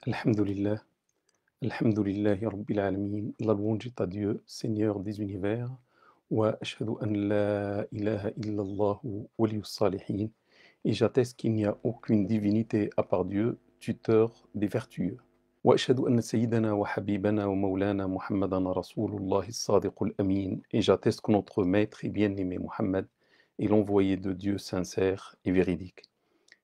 Alhamdulillah, Alhamdulillahi Rabbil Alamin, la louange est à Dieu, Seigneur des univers, wa ashhadu an la ilaha illallah waliyus salihin, et j'atteste qu'il n'y a aucune divinité à part Dieu, tuteur des vertueux. Wa ashhadu anna sayyidana wa habibana wa maulana Muhammadan Rasulullah as-sadiqul amin, et j'atteste que notre maître et bien-aimé Muhammad est l'envoyé de Dieu sincère et véridique.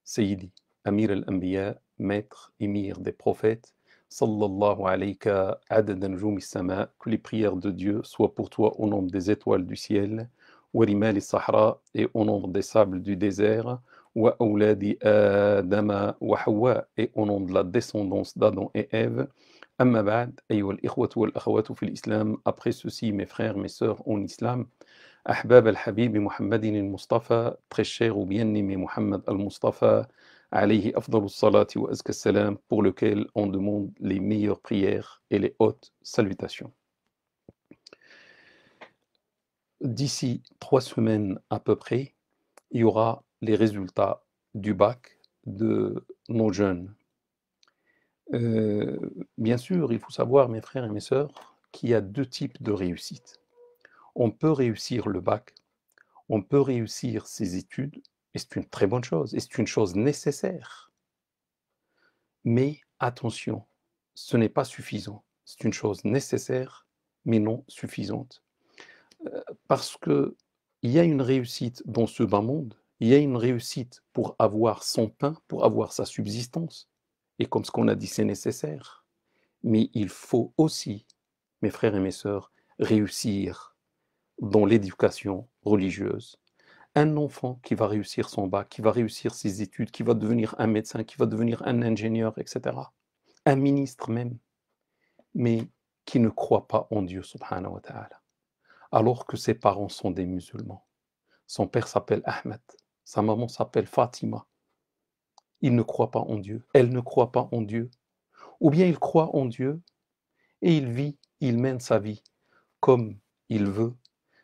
Sayyidi, Amir al-Anbiya, maître, émir des prophètes, sallallahu alayka adad nujum as-sama, que les prières de Dieu soient pour toi au nombre des étoiles du ciel, wa rimal as-sahra, et au nombre des sables du désert, wa awladi Adama wa Hawa, et au nombre de la descendance d'Adam et Ève. Amma ba'd, ayyuha al-ikhwatu wal-akhawatu fi l'islam, après ceci, mes frères, mes sœurs en islam, Ahbab al-Habib Muhammadin al-Mustafa, très cher ou bien-aimé Muhammad al-Mustafa, alayhi afdalus salati wa azka salam, pour lequel on demande les meilleures prières et les hautes salutations. D'ici 3 semaines à peu près, il y aura les résultats du bac de nos jeunes. Bien sûr, il faut savoir, mes frères et mes sœurs, qu'il y a 2 types de réussite. On peut réussir le bac, on peut réussir ses études, et c'est une très bonne chose, et c'est une chose nécessaire. Mais attention, ce n'est pas suffisant. C'est une chose nécessaire, mais non suffisante. Parce qu'il y a une réussite dans ce bas monde, il y a une réussite pour avoir son pain, pour avoir sa subsistance. Et comme ce qu'on a dit, c'est nécessaire. Mais il faut aussi, mes frères et mes sœurs, réussir dans l'éducation religieuse. Un enfant qui va réussir son bac, qui va réussir ses études, qui va devenir un médecin, qui va devenir un ingénieur, etc. Un ministre même, mais qui ne croit pas en Dieu, subhanahu wa ta'ala, alors que ses parents sont des musulmans. Son père s'appelle Ahmed, sa maman s'appelle Fatima. Il ne croit pas en Dieu, elle ne croit pas en Dieu. Ou bien il croit en Dieu et il vit, il mène sa vie comme il veut.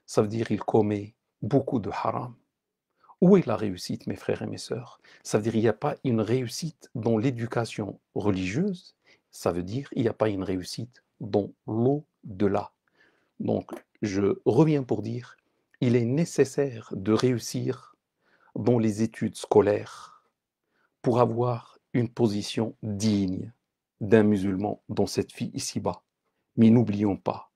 Ça veut dire qu'il commet beaucoup de haram. Où est la réussite, mes frères et mes sœurs? Ça veut dire qu'il n'y a pas une réussite dans l'éducation religieuse, ça veut dire qu'il n'y a pas une réussite dans l'au-delà. Donc, je reviens pour dire, il est nécessaire de réussir dans les études scolaires pour avoir une position digne d'un musulman dans cette vie ici-bas. Mais n'oublions pas,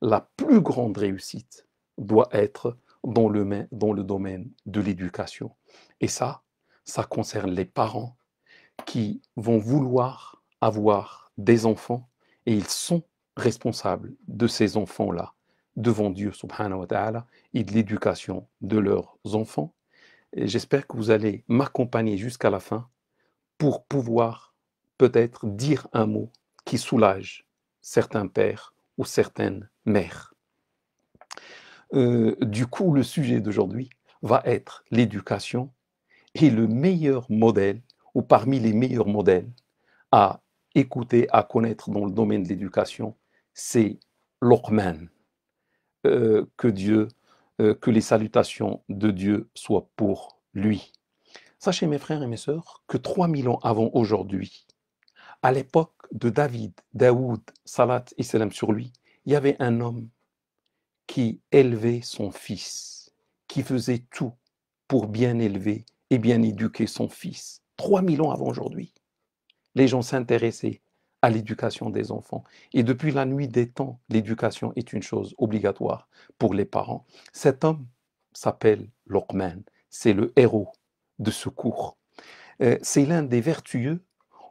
la plus grande réussite doit être dans le domaine de l'éducation. Et ça concerne les parents qui vont vouloir avoir des enfants et ils sont responsables de ces enfants-là devant Dieu subhanahu wa ta'ala et de l'éducation de leurs enfants. Et j'espère que vous allez m'accompagner jusqu'à la fin pour pouvoir peut-être dire un mot qui soulage certains pères ou certaines mères. Du coup, le sujet d'aujourd'hui va être l'éducation et le meilleur modèle, ou parmi les meilleurs modèles à écouter, à connaître dans le domaine de l'éducation, c'est Luqman. Que les salutations de Dieu soient pour lui. Sachez, mes frères et mes sœurs, que 3000 ans avant aujourd'hui, à l'époque de Daoud, salat et salam sur lui, il y avait un homme qui élevait son fils, qui faisait tout pour bien élever et bien éduquer son fils. 3000 ans avant aujourd'hui, les gens s'intéressaient à l'éducation des enfants. Et depuis la nuit des temps, l'éducation est une chose obligatoire pour les parents. Cet homme s'appelle Luqman, c'est le héros de ce cours. C'est l'un des vertueux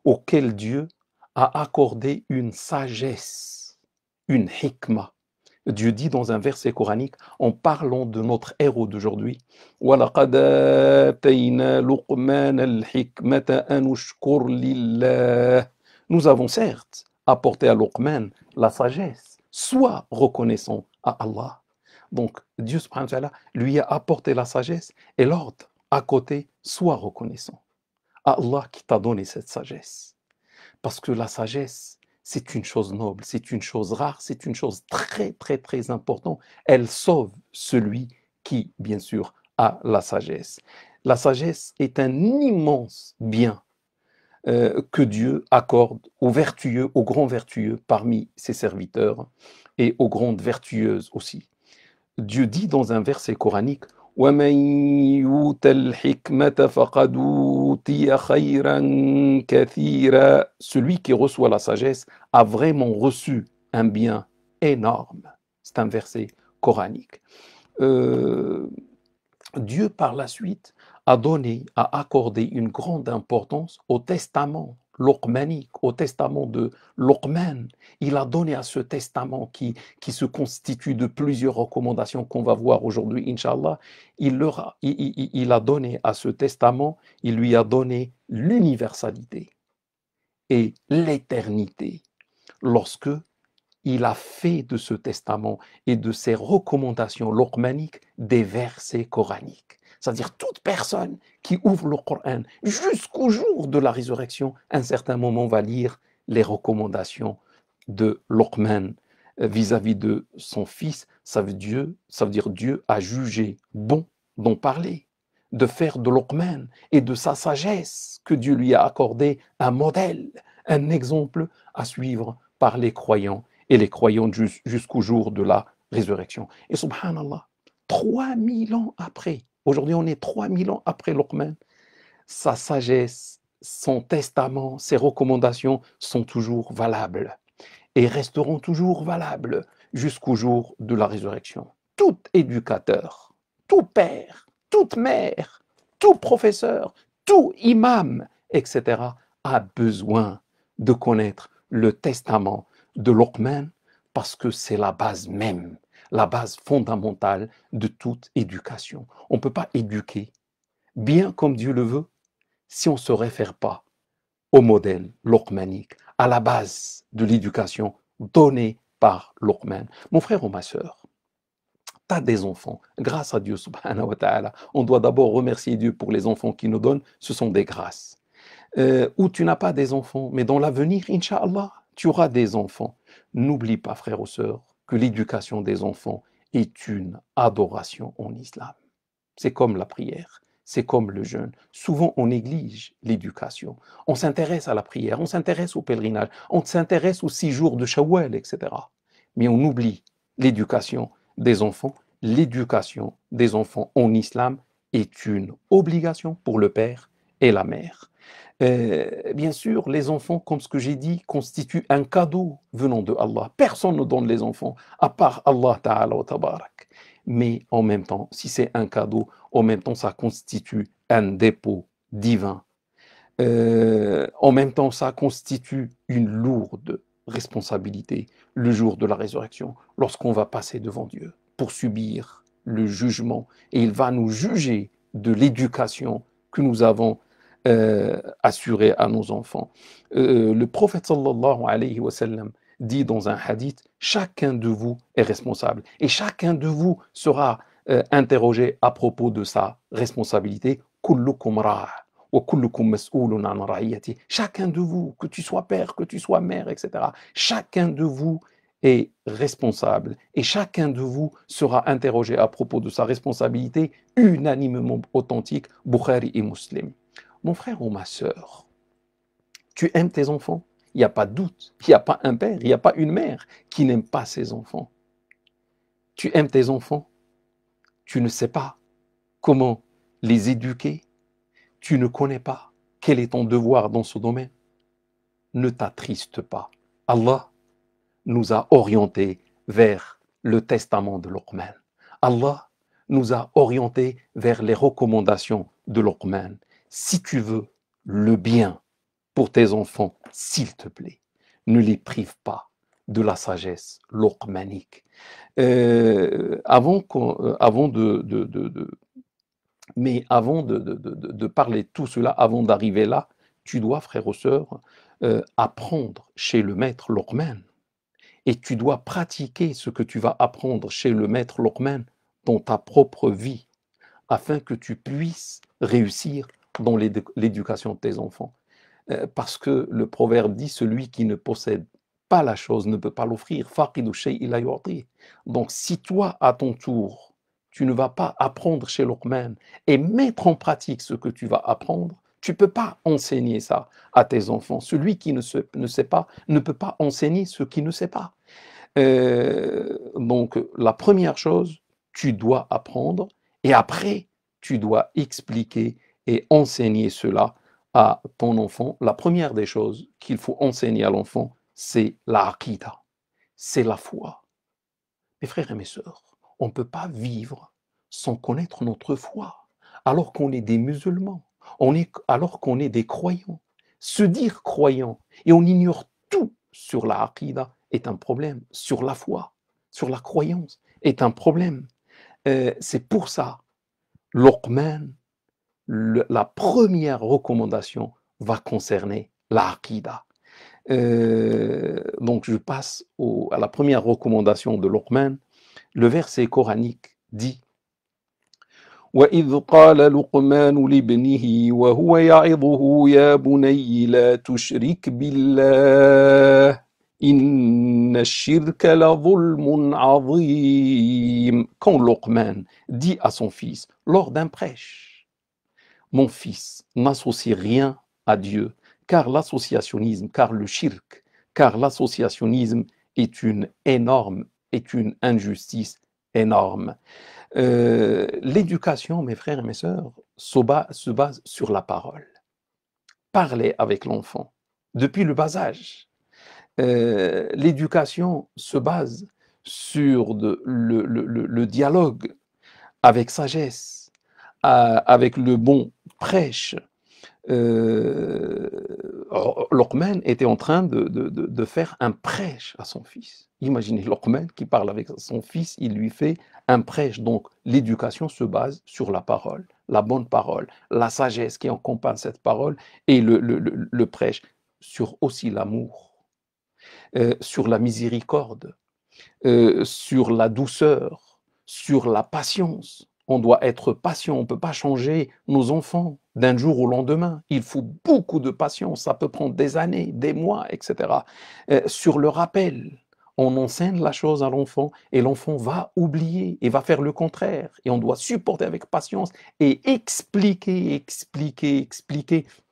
auquel Dieu a accordé une sagesse, une hikmah. Dieu dit dans un verset coranique, en parlant de notre héros d'aujourd'hui, وَلَقَدْ آتَيْنَا لُقْمَانَ الْحِكْمَةَ أَنِ اشْكُرْ لِلَّهِ. Nous avons certes apporté à Luqman la sagesse, sois reconnaissant à Allah. Donc Dieu subhanahu wa ta'ala lui a apporté la sagesse et l'ordre à côté, sois reconnaissant à Allah qui t'a donné cette sagesse. Parce que la sagesse, c'est une chose noble, c'est une chose rare, c'est une chose très, très, très importante. Elle sauve celui qui, bien sûr, a la sagesse. La sagesse est un immense bien. que Dieu accorde aux vertueux, aux grands vertueux parmi ses serviteurs et aux grandes vertueuses aussi. Dieu dit dans un verset coranique وَمَن يُؤْتَ الْحِكْمَةَ فَقَدْ أُوتِيَ خَيْرًا كَثِيرًا. Celui qui reçoit la sagesse a vraiment reçu un bien énorme. C'est un verset coranique. Dieu, par la suite, a accordé une grande importance au testament luqmanique, au testament de Luqman. Il a donné à ce testament qui se constitue de plusieurs recommandations qu'on va voir aujourd'hui, Inch'Allah, il a donné à ce testament, il lui a donné l'universalité et l'éternité lorsque il a fait de ce testament et de ses recommandations luqmaniques des versets coraniques. C'est-à-dire toute personne qui ouvre le Coran jusqu'au jour de la résurrection, à un certain moment va lire les recommandations de Luqman vis-à-vis de son fils. Ça veut dire Dieu a jugé bon d'en parler, de faire de Luqman et de sa sagesse que Dieu lui a accordé un modèle, un exemple à suivre par les croyants et les croyants jusqu'au jour de la résurrection. Et subhanallah, 3000 ans après, aujourd'hui on est 3000 ans après Luqman, sa sagesse, son testament, ses recommandations sont toujours valables et resteront toujours valables jusqu'au jour de la résurrection. Tout éducateur, tout père, toute mère, tout professeur, tout imam, etc., a besoin de connaître le testament de Luqman parce que c'est la base même, la base fondamentale de toute éducation. On ne peut pas éduquer bien comme Dieu le veut si on ne se réfère pas au modèle luqmanique, à la base de l'éducation donnée par Luqman. Mon frère ou ma sœur, tu as des enfants, grâce à Dieu subhanahu wa ta'ala. On doit d'abord remercier Dieu pour les enfants qu'il nous donne, ce sont des grâces. Ou tu n'as pas des enfants, mais dans l'avenir, Inch'Allah, tu auras des enfants. N'oublie pas, frères ou sœurs, que l'éducation des enfants est une adoration en islam. C'est comme la prière, c'est comme le jeûne. Souvent, on néglige l'éducation. On s'intéresse à la prière, on s'intéresse au pèlerinage, on s'intéresse aux 6 jours de Shawwal, etc. Mais on oublie l'éducation des enfants. L'éducation des enfants en islam est une obligation pour le père et la mère. Bien sûr, les enfants, comme ce que j'ai dit, constituent un cadeau venant de Allah. Personne ne donne les enfants, à part Allah Ta'ala wa Tabarak. Mais en même temps, si c'est un cadeau, en même temps, ça constitue un dépôt divin. En même temps, ça constitue une lourde responsabilité le jour de la résurrection, lorsqu'on va passer devant Dieu pour subir le jugement. Et il va nous juger de l'éducation que nous avons assurée à nos enfants. Le prophète sallallahu alayhi wa sallam dit dans un hadith, chacun de vous est responsable et chacun de vous sera interrogé à propos de sa responsabilité. Kullukum ra'a wa kullukum mas'oulun an ra'iyati. Chacun de vous, que tu sois père, que tu sois mère, etc., chacun de vous est responsable et chacun de vous sera interrogé à propos de sa responsabilité, unanimement authentique, Bukhari et Muslim. Mon frère ou ma sœur, tu aimes tes enfants? Il n'y a pas de doute. Il n'y a pas un père, il n'y a pas une mère qui n'aime pas ses enfants. Tu aimes tes enfants? Tu ne sais pas comment les éduquer? Tu ne connais pas quel est ton devoir dans ce domaine? Ne t'attriste pas. Allah nous a orientés vers le testament de Luqman. Allah nous a orientés vers les recommandations de Luqman. Si tu veux le bien pour tes enfants, s'il te plaît, ne les prive pas de la sagesse luqmanique. Avant de parler de tout cela, avant d'arriver là, tu dois, frère ou sœur, apprendre chez le maître Luqman. Et tu dois pratiquer ce que tu vas apprendre chez le maître Luqman dans ta propre vie, afin que tu puisses réussir dans l'éducation de tes enfants. Parce que le proverbe dit, celui qui ne possède pas la chose ne peut pas l'offrir. Donc si toi, à ton tour, tu ne vas pas apprendre chez Luqman et mettre en pratique ce que tu vas apprendre, Tu ne peux pas enseigner ça à tes enfants. Celui qui ne sait pas ne peut pas enseigner ce qui ne sait pas. Donc, la première chose, tu dois apprendre et après, tu dois expliquer et enseigner cela à ton enfant. La première des choses qu'il faut enseigner à l'enfant, c'est la aqidah, c'est la foi. Mes frères et mes sœurs, on ne peut pas vivre sans connaître notre foi, alors qu'on est des musulmans, alors qu'on est des croyants. Se dire croyant et on ignore tout sur la aqidah est un problème, sur la foi, sur la croyance est un problème. C'est pour ça, Luqman, la première recommandation va concerner la aqidah. Donc je passe à la première recommandation de Luqman. Le verset coranique dit وَإِذْ قَالَ لُقْمَانُ لِابْنِهِ وَهُوَ يَعِظُهُ يَا بُنَيَّ لَا تُشْرِكْ بِاللَّهِ إِنَّ الشِّرْكَ لَظُلْمٌ عَظِيمٌ. Quand Luqman dit à son fils lors d'un prêche, mon fils, n'associe rien à Dieu, car l'associationnisme, car le shirk, car l'associationnisme est une injustice énorme. L'éducation, mes frères et mes sœurs, se base sur la parole. Parler avec l'enfant depuis le bas âge. L'éducation se base sur le dialogue avec sagesse, avec le bon prêche. Luqman était en train de faire un prêche à son fils. Imaginez Luqman qui parle avec son fils, il lui fait un prêche. Donc l'éducation se base sur la parole, la bonne parole, la sagesse qui accompagne cette parole et le prêche, sur aussi l'amour, sur la miséricorde, sur la douceur, sur la patience. On doit être patient, on ne peut pas changer nos enfants d'un jour au lendemain. Il faut beaucoup de patience, ça peut prendre des années, des mois, etc. Sur le rappel, on enseigne la chose à l'enfant et l'enfant va oublier et va faire le contraire. Et on doit supporter avec patience et expliquer,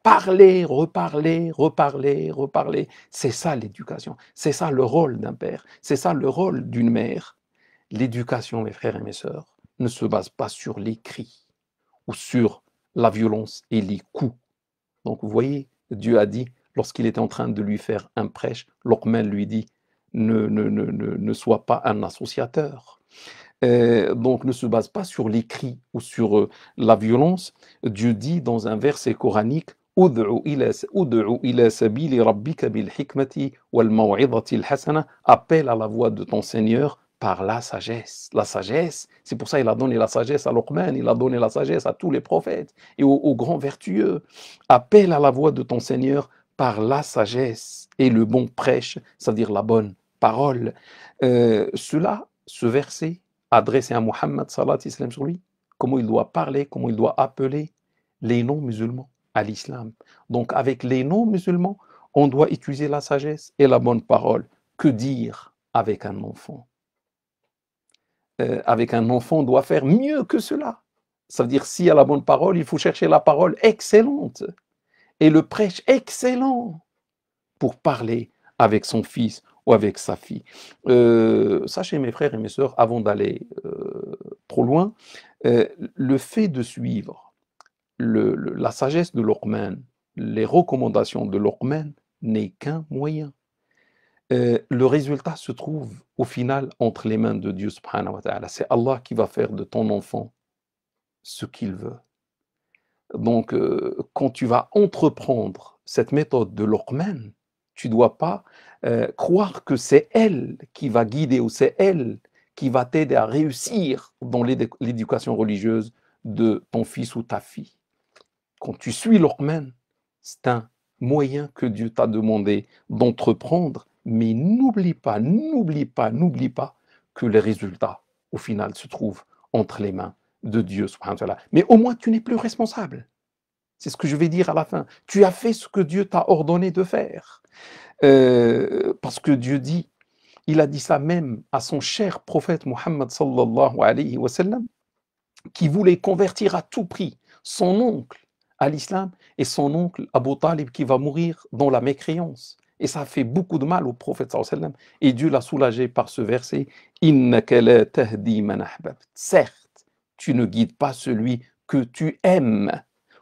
parler, reparler, reparler, reparler. C'est ça l'éducation, c'est ça le rôle d'un père, c'est ça le rôle d'une mère. L'éducation, mes frères et mes sœurs, ne se base pas sur les cris ou sur la violence et les coups. Donc vous voyez, Dieu a dit, lorsqu'il était en train de lui faire un prêche, Luqman lui dit, ne sois pas un associateur. Donc ne se base pas sur les cris ou sur la violence. Dieu dit dans un verset coranique, ud'u ila sabili rabbika bil hikmati wal maw'izati al hasana, appelle à la voix de ton Seigneur par la sagesse. La sagesse, c'est pour ça qu'il a donné la sagesse à Luqman, il a donné la sagesse à tous les prophètes et aux grands vertueux. Appelle à la voix de ton Seigneur par la sagesse et le bon prêche, c'est-à-dire la bonne parole. Ce verset adressé à Muhammad, salat islam sur lui, comment il doit parler, comment il doit appeler les non-musulmans à l'islam. Donc avec les non-musulmans, on doit utiliser la sagesse et la bonne parole. Que dire avec un enfant? Avec un enfant, on doit faire mieux que cela. Ça veut dire, s'il y a la bonne parole, il faut chercher la parole excellente et le prêche excellent pour parler avec son fils ou avec sa fille. Sachez, mes frères et mes sœurs, avant d'aller trop loin, le fait de suivre la sagesse de Luqman, les recommandations de Luqman n'est qu'un moyen. Le résultat se trouve au final entre les mains de Dieu subhanahu wa ta'ala. C'est Allah qui va faire de ton enfant ce qu'il veut. Donc, quand tu vas entreprendre cette méthode de Luqman, tu ne dois pas croire que c'est elle qui va guider ou c'est elle qui va t'aider à réussir dans l'éducation religieuse de ton fils ou ta fille. Quand tu suis Luqman, c'est un moyen que Dieu t'a demandé d'entreprendre, mais n'oublie pas que les résultats, au final, se trouvent entre les mains de Dieu, subhanahu wa ta'ala. Mais au moins, tu n'es plus responsable. C'est ce que je vais dire à la fin. Tu as fait ce que Dieu t'a ordonné de faire. Parce que Dieu dit, il a dit ça même à son cher prophète Muhammad sallallahu alayhi wa sallam, qui voulait convertir à tout prix son oncle à l'islam et son oncle Abu Talib qui va mourir dans la mécréance. Et ça fait beaucoup de mal au prophète sallallahu alayhi wa sallam. Et Dieu l'a soulagé par ce verset. Innaka la tahdi man ahbabt. Certes, tu ne guides pas celui que tu aimes.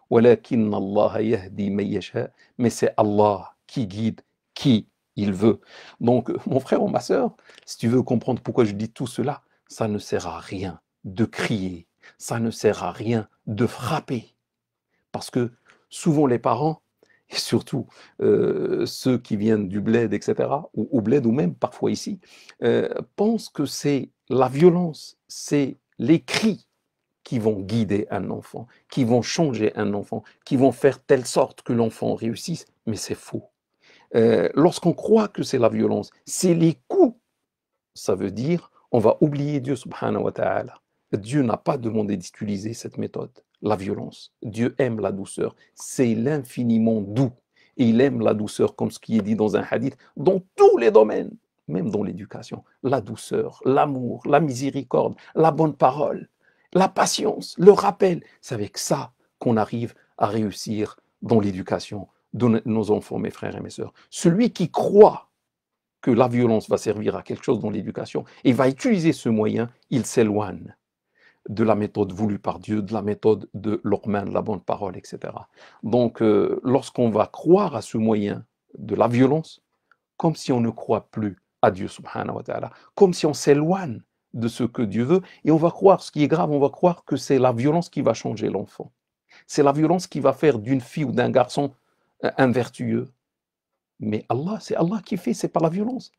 Walakin Allah yahdi man yasha. Mais c'est Allah qui guide qui il veut. Donc, mon frère ou ma sœur, si tu veux comprendre pourquoi je dis tout cela, ça ne sert à rien de crier. Ça ne sert à rien de frapper. Parce que souvent les parents, et surtout ceux qui viennent du bled, etc., ou au bled, ou même parfois ici, pensent que c'est la violence, c'est les cris qui vont guider un enfant, qui vont changer un enfant, qui vont faire telle sorte que l'enfant réussisse, mais c'est faux. Lorsqu'on croit que c'est la violence, c'est les coups, ça veut dire on va oublier Dieu subhanahu wa ta'ala. Dieu n'a pas demandé d'utiliser cette méthode, la violence. Dieu aime la douceur, c'est l'infiniment doux. Et il aime la douceur, comme ce qui est dit dans un hadith, dans tous les domaines, même dans l'éducation. La douceur, l'amour, la miséricorde, la bonne parole, la patience, le rappel. C'est avec ça qu'on arrive à réussir dans l'éducation de nos enfants, mes frères et mes sœurs. Celui qui croit que la violence va servir à quelque chose dans l'éducation et va utiliser ce moyen, il s'éloigne de la méthode voulue par Dieu, de la méthode de Luqman, de la bonne parole, etc. Donc, lorsqu'on va croire à ce moyen de la violence, comme si on ne croit plus à Dieu, subhanahu wa ta'ala, comme si on s'éloigne de ce que Dieu veut, et on va croire, ce qui est grave, on va croire que c'est la violence qui va changer l'enfant. C'est la violence qui va faire d'une fille ou d'un garçon un vertueux. Mais Allah, c'est Allah qui fait, c'est pas la violence.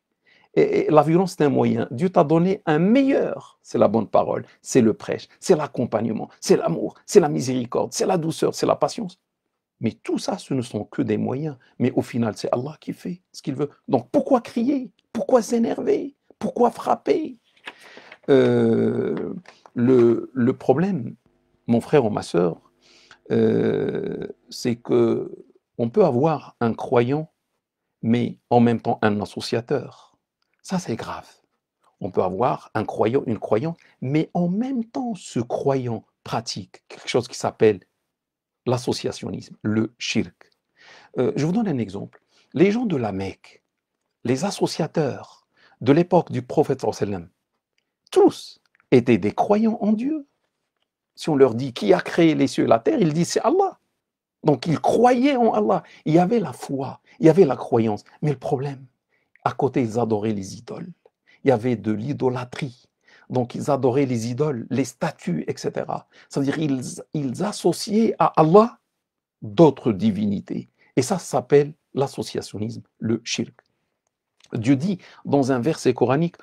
Et la violence, c'est un moyen. Dieu t'a donné un meilleur. C'est la bonne parole, c'est le prêche, c'est l'accompagnement, c'est l'amour, c'est la miséricorde, c'est la douceur, c'est la patience. Mais tout ça, ce ne sont que des moyens. Mais au final, c'est Allah qui fait ce qu'il veut. Donc pourquoi crier? Pourquoi s'énerver? Pourquoi frapper? Le problème, mon frère ou ma sœur, c'est que on peut avoir un croyant, mais en même temps un associateur. Ça, c'est grave. On peut avoir un croyant, une croyante, mais en même temps, ce croyant pratique quelque chose qui s'appelle l'associationnisme, le shirk. Je vous donne un exemple. Les gens de la Mecque, les associateurs de l'époque du prophète sallam, tous étaient des croyants en Dieu. Si on leur dit qui a créé les cieux et la terre, ils disent c'est Allah. Donc ils croyaient en Allah. Il y avait la foi, il y avait la croyance. Mais le problème, à côté, ils adoraient les idoles. Il y avait de l'idolâtrie. Donc ils adoraient les idoles, les statues, etc. Ça veut dire ils associaient à Allah d'autres divinités. Et ça s'appelle l'associationnisme, le shirk. Dieu dit dans un verset coranique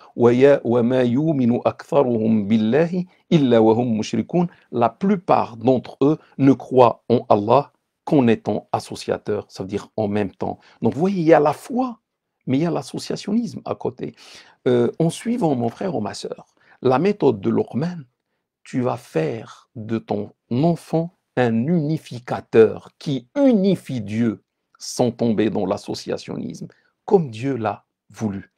la plupart d'entre eux ne croient en Allah qu'en étant associateurs, ça veut dire en même temps. Donc vous voyez, il y a la foi, mais il y a l'associationnisme à côté. En suivant mon frère ou ma sœur, la méthode de Luqman, tu vas faire de ton enfant un unificateur qui unifie Dieu sans tomber dans l'associationnisme, comme Dieu l'a voulu.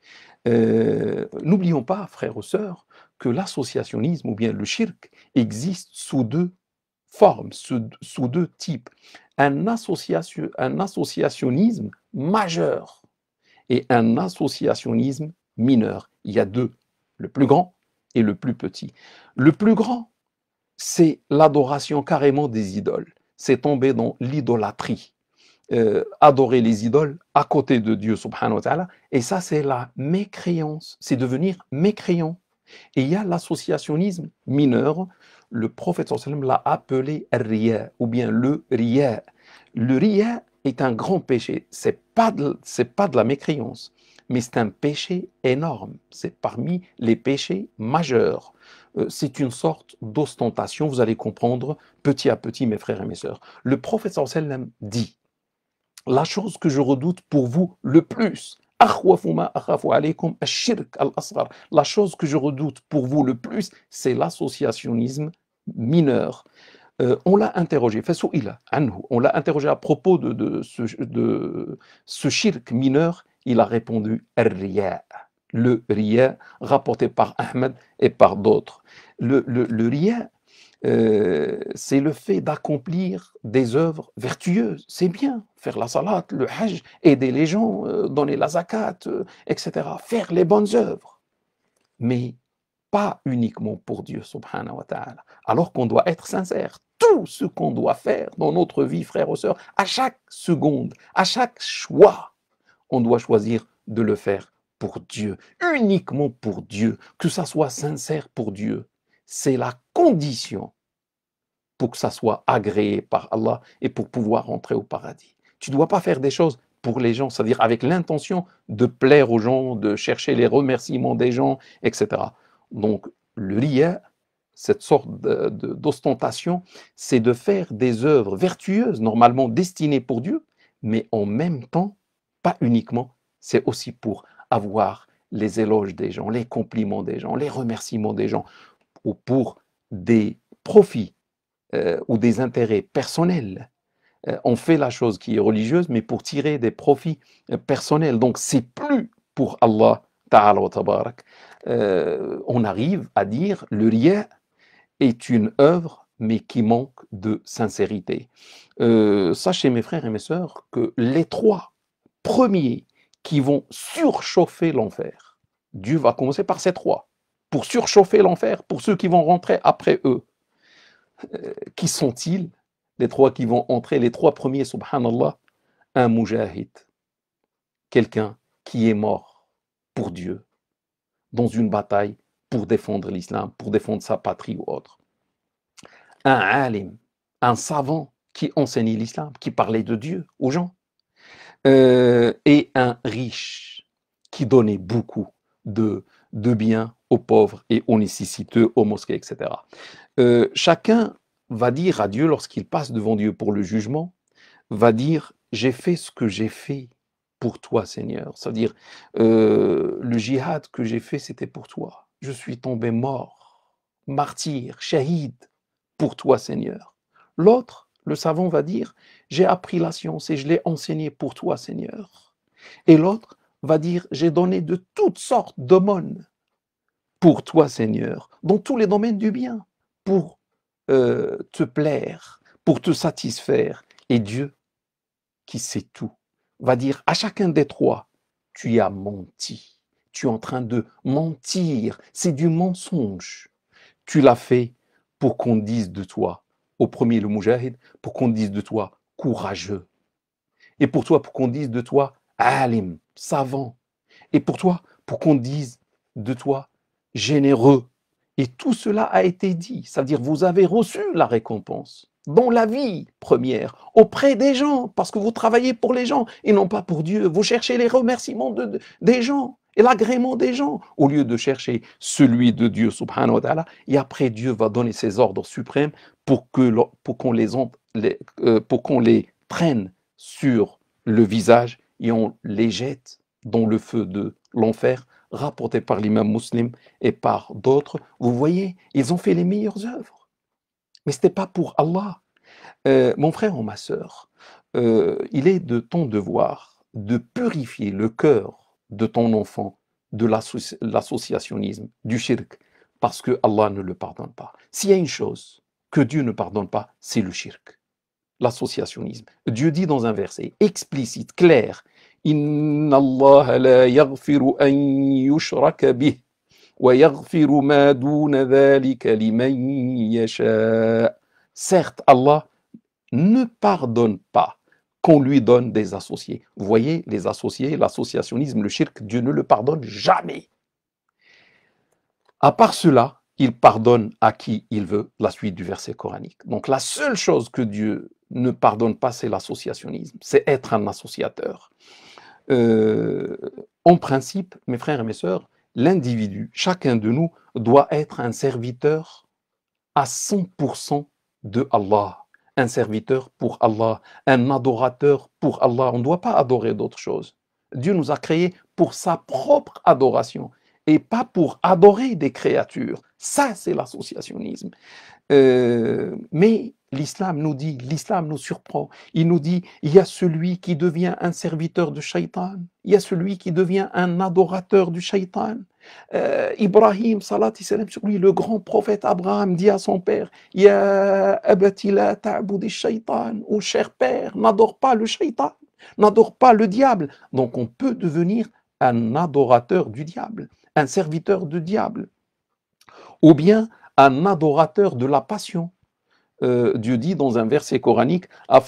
N'oublions pas, frères ou sœurs, que l'associationnisme ou bien le shirk existe sous deux formes, sous deux types. Un associationnisme majeur et un associationnisme mineur. Il y a deux, le plus grand et le plus petit. Le plus grand, c'est l'adoration carrément des idoles. C'est tomber dans l'idolâtrie. Adorer les idoles à côté de Dieu subhanahu wa ta'ala, et ça c'est la mécréance, c'est devenir mécréant. Et il y a l'associationnisme mineur, le prophète sallallahu alayhi wa sallam l'a appelé riya, ou bien le riya. Le riya est un grand péché, c'est pas de la mécréance, mais c'est un péché énorme, c'est parmi les péchés majeurs. C'est une sorte d'ostentation, vous allez comprendre petit à petit, mes frères et mes sœurs. Le prophète sallallahu alayhi wa sallam dit: la chose que je redoute pour vous le plus, la chose que je redoute pour vous le plus, c'est l'associationnisme mineur. On l'a interrogé, on l'a interrogé à propos de ce shirk mineur, il a répondu riya, le riya rapporté par Ahmed et par d'autres. Le riya, C'est le fait d'accomplir des œuvres vertueuses. C'est bien, faire la salat, le hajj, aider les gens, donner la zakat, etc. Faire les bonnes œuvres. Mais pas uniquement pour Dieu, subhanahu wa ta'ala. Alors qu'on doit être sincère. Tout ce qu'on doit faire dans notre vie, frères et sœurs, à chaque seconde, à chaque choix, on doit choisir de le faire pour Dieu, uniquement pour Dieu, que ça soit sincère pour Dieu. C'est la condition pour que ça soit agréé par Allah et pour pouvoir entrer au paradis. Tu ne dois pas faire des choses pour les gens, c'est-à-dire avec l'intention de plaire aux gens, de chercher les remerciements des gens, etc. Donc, le riya, cette sorte d'ostentation, c'est de faire des œuvres vertueuses, normalement destinées pour Dieu, mais en même temps, pas uniquement, c'est aussi pour avoir les éloges des gens, les compliments des gens, les remerciements des gens, ou pour des profits ou des intérêts personnels. On fait la chose qui est religieuse, mais pour tirer des profits personnels. Donc, c'est plus pour Allah Ta'ala wa Tabarak. On arrive à dire le riya est une œuvre, mais qui manque de sincérité. Sachez, mes frères et mes sœurs, que les trois premiers qui vont surchauffer l'enfer, Dieu va commencer par ces trois, pour surchauffer l'enfer, pour ceux qui vont rentrer après eux. Qui sont-ils? Les trois qui vont entrer, les trois premiers, subhanallah, un mujahid, quelqu'un qui est mort pour Dieu, dans une bataille pour défendre l'islam, pour défendre sa patrie ou autre. Un alim, un savant qui enseignait l'islam, qui parlait de Dieu aux gens. Et un riche qui donnait beaucoup de biens aux pauvres et aux nécessiteux, aux mosquées, etc. Chacun va dire à Dieu, lorsqu'il passe devant Dieu pour le jugement, va dire « j'ai fait ce que j'ai fait pour toi, Seigneur ». C'est-à-dire, le djihad que j'ai fait, c'était pour toi. Je suis tombé mort, martyr, shahid, pour toi, Seigneur. L'autre, le savant, va dire « j'ai appris la science et je l'ai enseignée pour toi, Seigneur ». Et l'autre va dire « j'ai donné de toutes sortes d'aumônes pour toi, Seigneur, dans tous les domaines du bien, pour te plaire, pour te satisfaire. » Et Dieu, qui sait tout, va dire à chacun des trois, tu as menti, tu es en train de mentir, c'est du mensonge. Tu l'as fait pour qu'on dise de toi, au premier le mujahid, pour qu'on dise de toi courageux. Et pour toi, pour qu'on dise de toi alim, savant. Et pour toi, pour qu'on dise de toi généreux. Et tout cela a été dit. C'est-à-dire, vous avez reçu la récompense dans la vie première, auprès des gens, parce que vous travaillez pour les gens et non pas pour Dieu. Vous cherchez les remerciements des gens et l'agrément des gens, au lieu de chercher celui de Dieu, subhanahu wa ta'ala. Et après, Dieu va donner ses ordres suprêmes pour qu'on les prenne sur le visage et on les jette dans le feu de l'enfer, rapporté par l'imam Muslim et par d'autres. Vous voyez, ils ont fait les meilleures œuvres. Mais ce n'était pas pour Allah. Mon frère ou ma sœur, il est de ton devoir de purifier le cœur de ton enfant de l'associationnisme, du shirk, parce que Allah ne le pardonne pas. S'il y a une chose que Dieu ne pardonne pas, c'est le shirk, l'associationnisme. Dieu dit dans un verset explicite, clair, Inna Allah la yaghfiru an yushraka bih wa yaghfiru ma duna dhalika liman yasha. Certes, Allah ne pardonne pas qu'on lui donne des associés. Vous voyez, les associés, l'associationnisme, le shirk, Dieu ne le pardonne jamais. À part cela, il pardonne à qui il veut, la suite du verset coranique. Donc la seule chose que Dieu ne pardonne pas, c'est l'associationnisme, c'est être un associateur. En principe, mes frères et mes sœurs, l'individu, chacun de nous, doit être un serviteur à 100% de Allah, un serviteur pour Allah, un adorateur pour Allah. On ne doit pas adorer d'autres choses. Dieu nous a créés pour sa propre adoration et pas pour adorer des créatures. Ça, c'est l'associationnisme. Mais l'islam nous dit, l'islam nous surprend. Il nous dit, il y a celui qui devient un serviteur de shaitan, il y a celui qui devient un adorateur du shaitan. Ibrahim, salat et salam sur lui, le grand prophète Abraham dit à son père, Ya abati la ta'budi shaytan, ô cher père, n'adore pas le shaytan, n'adore pas le diable. Donc on peut devenir un adorateur du diable, un serviteur du diable, ou bien un adorateur de la passion. Dieu dit dans un verset coranique, as-tu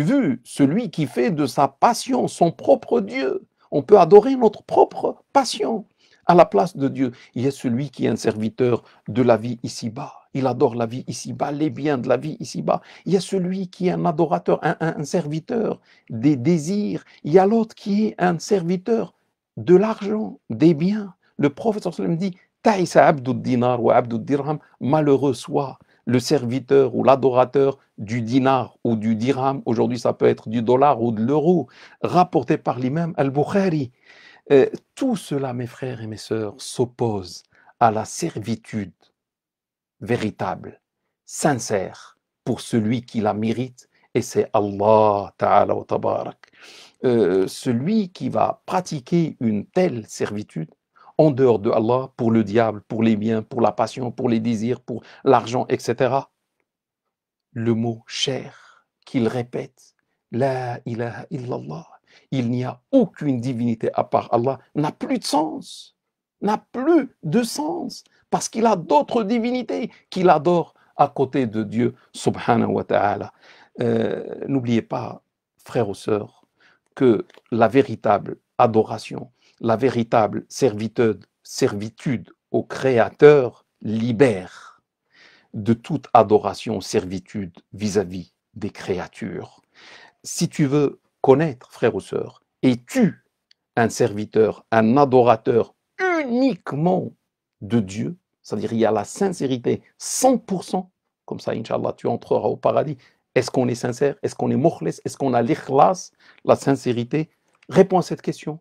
vu celui qui fait de sa passion son propre Dieu? On peut adorer notre propre passion à la place de Dieu. Il y a celui qui est un serviteur de la vie ici-bas. Il adore la vie ici-bas, les biens de la vie ici-bas. Il y a celui qui est un adorateur, un serviteur des désirs. Il y a l'autre qui est un serviteur de l'argent, des biens. Le prophète sallallahu alayhi wa sallam dit, Taïsa abdud dinar ou abdud dirham, malheureux soit le serviteur ou l'adorateur du dinar ou du dirham. Aujourd'hui, ça peut être du dollar ou de l'euro, rapporté par l'imam Al-Bukhari. Tout cela, mes frères et mes sœurs, s'oppose à la servitude véritable, sincère, pour celui qui la mérite, et c'est Allah Ta'ala wa Tabarak. Celui qui va pratiquer une telle servitude, en dehors de Allah, pour le diable, pour les biens, pour la passion, pour les désirs, pour l'argent, etc. Le mot cher qu'il répète, La ilaha illallah, il n'y a aucune divinité à part Allah, n'a plus de sens, parce qu'il a d'autres divinités qu'il adore à côté de Dieu, subhanahu wa ta'ala. N'oubliez pas, frères ou sœurs, que la véritable adoration, la véritable servitude au Créateur libère de toute adoration, servitude vis-à-vis des créatures. Si tu veux connaître, frère ou sœur, es-tu un serviteur, un adorateur uniquement de Dieu, c'est-à-dire il y a la sincérité 100%, comme ça, Inch'Allah, tu entreras au paradis. Est-ce qu'on est sincère? Est-ce qu'on est mukhlis? Est-ce qu'on a l'ikhlas, la sincérité? Réponds à cette question.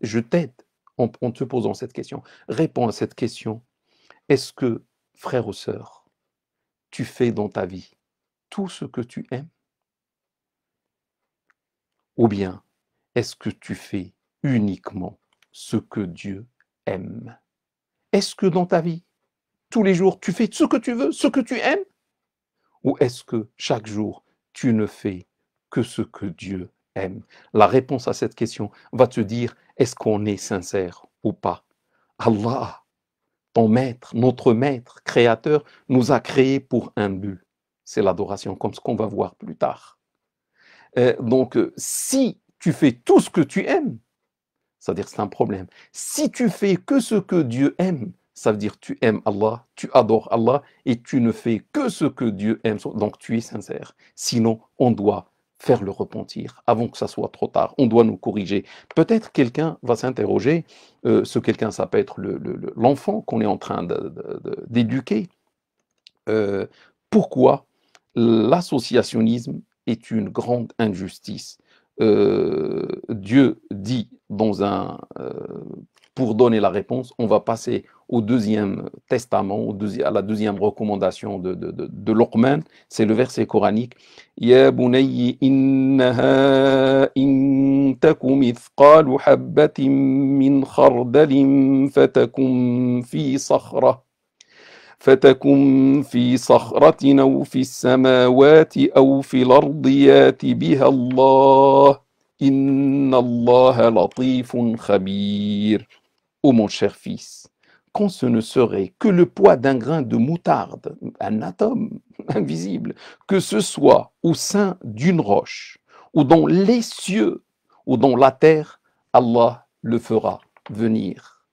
Je t'aide en te posant cette question. Réponds à cette question. Est-ce que, frère ou sœur, tu fais dans ta vie tout ce que tu aimes? Ou bien, est-ce que tu fais uniquement ce que Dieu aime? Est-ce que dans ta vie, tous les jours, tu fais ce que tu veux, ce que tu aimes? Ou est-ce que chaque jour, tu ne fais que ce que Dieu aime? La réponse à cette question va te dire, est-ce qu'on est sincère ou pas? Allah, ton maître, notre maître, créateur, nous a créés pour un but. C'est l'adoration, comme ce qu'on va voir plus tard. Donc, si tu fais tout ce que tu aimes, c'est-à-dire que c'est un problème. Si tu fais que ce que Dieu aime, ça veut dire que tu aimes Allah, tu adores Allah et tu ne fais que ce que Dieu aime, donc tu es sincère. Sinon, on doit faire le repentir avant que ça soit trop tard. On doit nous corriger. Peut-être quelqu'un va s'interroger, ce quelqu'un, ça peut être l'enfant qu'on est en train d'éduquer. Pourquoi l'associationnisme est une grande injustice? Dieu dit pour donner la réponse, on va passer au deuxième testament, à la deuxième recommandation de Luqman, c'est le verset coranique. Ya bunayyi innaha in taku mithqalu habbatin min khardalin fatakum fi sakhra. فتكن في صخرة أو في السماوات أو في الأرض يات بها الله إن الله لطيف خبير. Ô mon cher fils, quand ce ne serait que le poids d'un grain de moutarde, un atome invisible, que ce soit au sein d'une roche, ou dans les cieux, ou dans la terre, Allah le fera venir.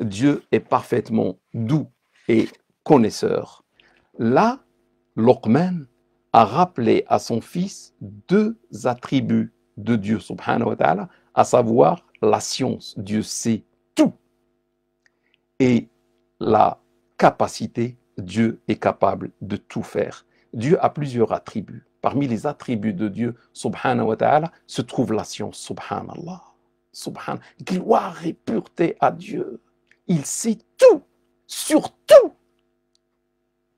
Dieu est parfaitement doux et connaisseur. Là, Luqman a rappelé à son fils deux attributs de Dieu, subhanahu wa ta'ala, à savoir la science. Dieu sait tout. Et la capacité, Dieu est capable de tout faire. Dieu a plusieurs attributs. Parmi les attributs de Dieu, subhanahu wa ta'ala, se trouve la science, subhanallah. Subhan. Gloire et pureté à Dieu. Il sait tout, sur tout,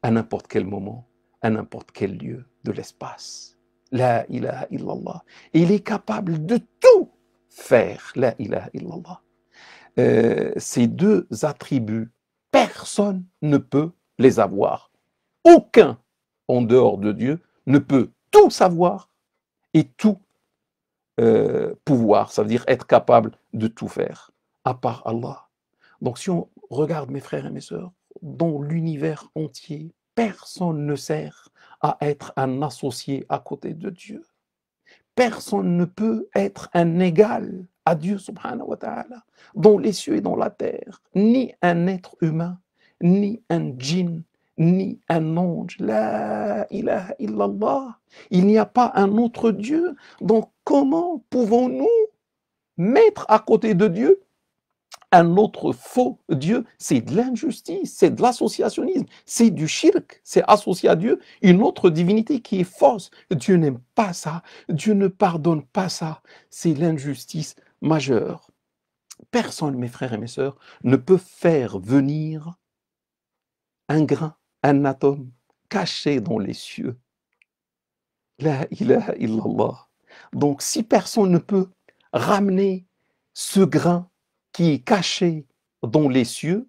à n'importe quel moment, à n'importe quel lieu de l'espace. La ilaha illallah. Il est capable de tout faire. La ilaha illallah. Ces deux attributs, personne ne peut les avoir. Aucun, en dehors de Dieu, ne peut tout savoir et tout pouvoir. Ça veut dire être capable de tout faire, à part Allah. Donc si on regarde, mes frères et mes sœurs, dans l'univers entier, personne ne sert à être un associé à côté de Dieu. Personne ne peut être un égal à Dieu subhanahu wa ta'ala, dans les cieux et dans la terre, ni un être humain, ni un djinn, ni un ange. La ilaha illallah. Il n'y a pas un autre Dieu. Donc comment pouvons-nous mettre à côté de Dieu un autre faux Dieu? C'est de l'injustice, c'est de l'associationnisme, c'est du shirk, c'est associer à Dieu une autre divinité qui est fausse. Dieu n'aime pas ça, Dieu ne pardonne pas ça, c'est l'injustice majeure. Personne, mes frères et mes sœurs, ne peut faire venir un grain, un atome caché dans les cieux. La ilaha illallah. Donc si personne ne peut ramener ce grain qui est caché dans les cieux,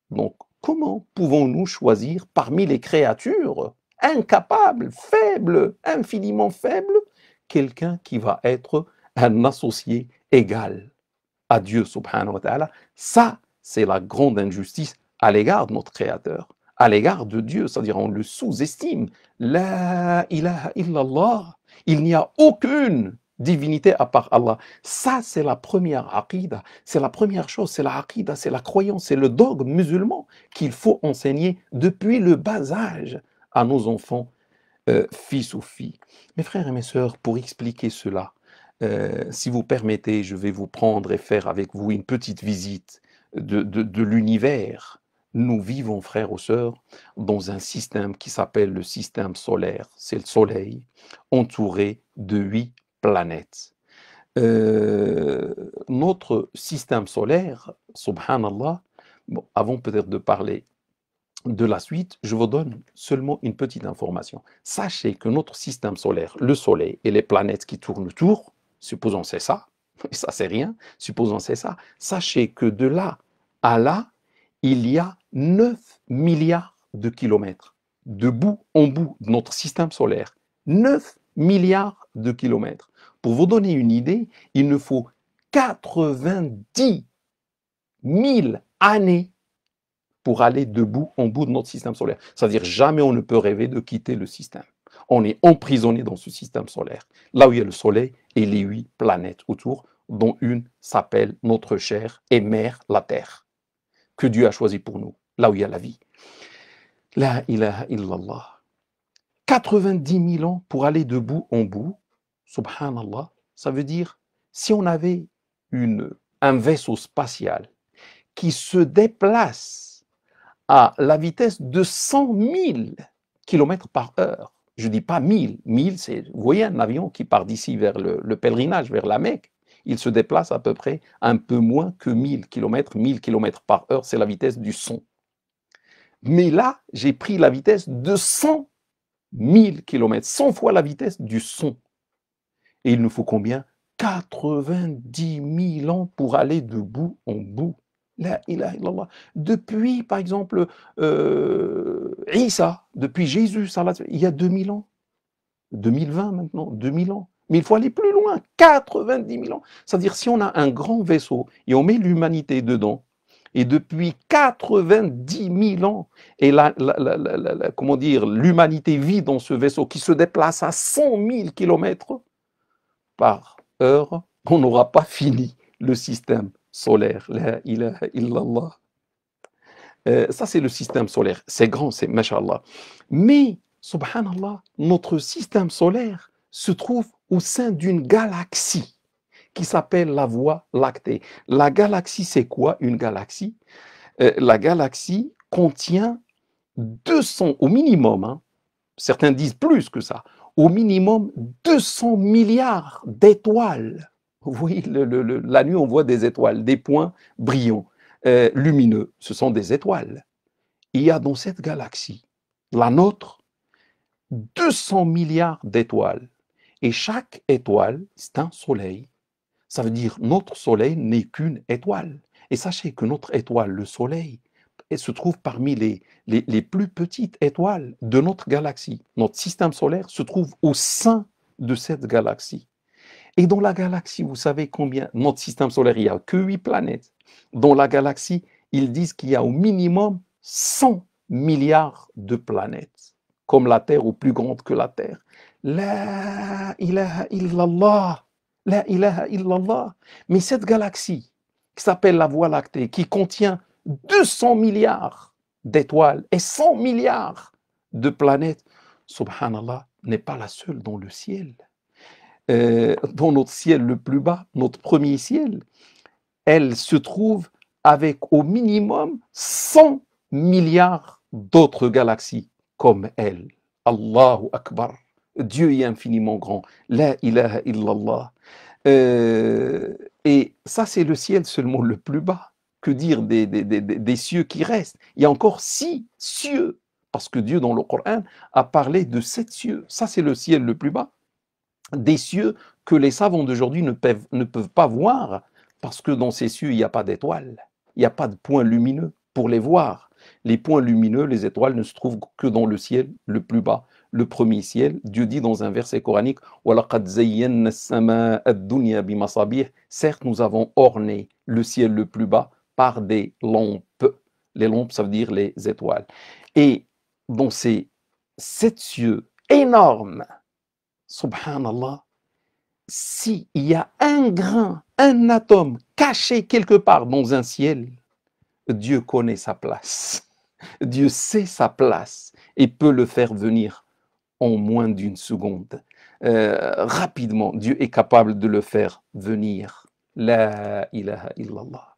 donc comment pouvons-nous choisir parmi les créatures incapables, faibles, infiniment faibles, quelqu'un qui va être un associé égal à Dieu subhanahu wa ta'ala? Ça, c'est la grande injustice à l'égard de notre Créateur, à l'égard de Dieu, c'est-à-dire on le sous-estime. La ilaha illallah, il n'y a aucune divinité à part Allah. Ça, c'est la première aqida, c'est la première chose, c'est la aqida, c'est la croyance, c'est le dogme musulman qu'il faut enseigner depuis le bas âge à nos enfants, fils ou filles. Mes frères et mes sœurs, pour expliquer cela, si vous permettez, je vais vous prendre et faire avec vous une petite visite de l'univers. Nous vivons, frères ou sœurs, dans un système qui s'appelle le système solaire. C'est le Soleil, entouré de 8 planètes. Notre système solaire, subhanallah, bon, avant peut-être de parler de la suite, je vous donne seulement une petite information. Sachez que notre système solaire, le Soleil et les planètes qui tournent autour, supposons c'est ça, ça c'est rien, supposons c'est ça, sachez que de là à là, il y a 9 milliards de kilomètres, de bout en bout de notre système solaire. 9 milliards de kilomètres. Pour vous donner une idée, il nous faut 90 000 années pour aller de bout en bout de notre système solaire. C'est-à-dire jamais on ne peut rêver de quitter le système. On est emprisonné dans ce système solaire, là où il y a le Soleil et les 8 planètes autour, dont une s'appelle notre chère et mère, la Terre, que Dieu a choisi pour nous, là où il y a la vie. La ilaha illallah. 90 000 ans pour aller de bout en bout, subhanallah, ça veut dire, si on avait un vaisseau spatial qui se déplace à la vitesse de 100 000 km par heure. Je ne dis pas 1000. 1000, c'est, vous voyez un avion qui part d'ici vers le pèlerinage, vers la Mecque, il se déplace à peu près un peu moins que 1000 km. 1000 km par heure, c'est la vitesse du son. Mais là, j'ai pris la vitesse de 100 000 km, 100 fois la vitesse du son. Et il nous faut combien? 90 000 ans pour aller de bout en bout. La ilaha illallah. Depuis, par exemple, Isa, depuis Jésus, il y a 2000 ans. 2020 maintenant, 2000 ans. Mais il faut aller plus loin, 90 000 ans. C'est-à-dire, si on a un grand vaisseau et on met l'humanité dedans, et depuis 90 000 ans, et comment dire, l'humanité vit dans ce vaisseau qui se déplace à 100 000 km par heure, on n'aura pas fini le système solaire. La ilaha illallah. Ça, c'est le système solaire. C'est grand, c'est mashallah. Mais, subhanallah, notre système solaire se trouve au sein d'une galaxie qui s'appelle la Voie lactée. La galaxie, c'est quoi une galaxie? La galaxie contient 200, au minimum, hein, certains disent plus que ça, au minimum 200 milliards d'étoiles. Vous voyez, la nuit, on voit des étoiles, des points brillants, lumineux. Ce sont des étoiles. Il y a dans cette galaxie, la nôtre, 200 milliards d'étoiles. Et chaque étoile, c'est un soleil. Ça veut dire notre soleil n'est qu'une étoile. Et sachez que notre étoile, le soleil, elle se trouve parmi les plus petites étoiles de notre galaxie. Notre système solaire se trouve au sein de cette galaxie. Et dans la galaxie, vous savez combien, notre système solaire, il n'y a que 8 planètes. Dans la galaxie, ils disent qu'il y a au minimum 100 milliards de planètes, comme la Terre ou plus grande que la Terre. La ilaha illallah, la ilaha illallah. Mais cette galaxie, qui s'appelle la Voie lactée, qui contient 200 milliards d'étoiles et 100 milliards de planètes, subhanallah, n'est pas la seule dans le ciel. Dans notre ciel le plus bas, notre premier ciel, elle se trouve avec au minimum 100 milliards d'autres galaxies comme elle. Allahu Akbar. Dieu est infiniment grand. La ilaha illallah. Et ça, c'est le ciel seulement le plus bas. Que dire des cieux qui restent? Il y a encore 6 cieux, parce que Dieu, dans le Coran, a parlé de 7 cieux. Ça, c'est le ciel le plus bas. Des cieux que les savants d'aujourd'hui ne peuvent pas voir, parce que dans ces cieux, il n'y a pas d'étoiles, il n'y a pas de points lumineux pour les voir. Les points lumineux, les étoiles, ne se trouvent que dans le ciel le plus bas, le premier ciel. Dieu dit dans un verset coranique, certes, nous avons orné le ciel le plus bas par des lampes. Les lampes, ça veut dire les étoiles. Et dans ces 7 cieux énormes, subhanallah, s'il y a un grain, un atome caché quelque part dans un ciel, Dieu connaît sa place. Dieu sait sa place et peut le faire venir en moins d'une seconde. Rapidement, Dieu est capable de le faire venir. La ilaha illallah.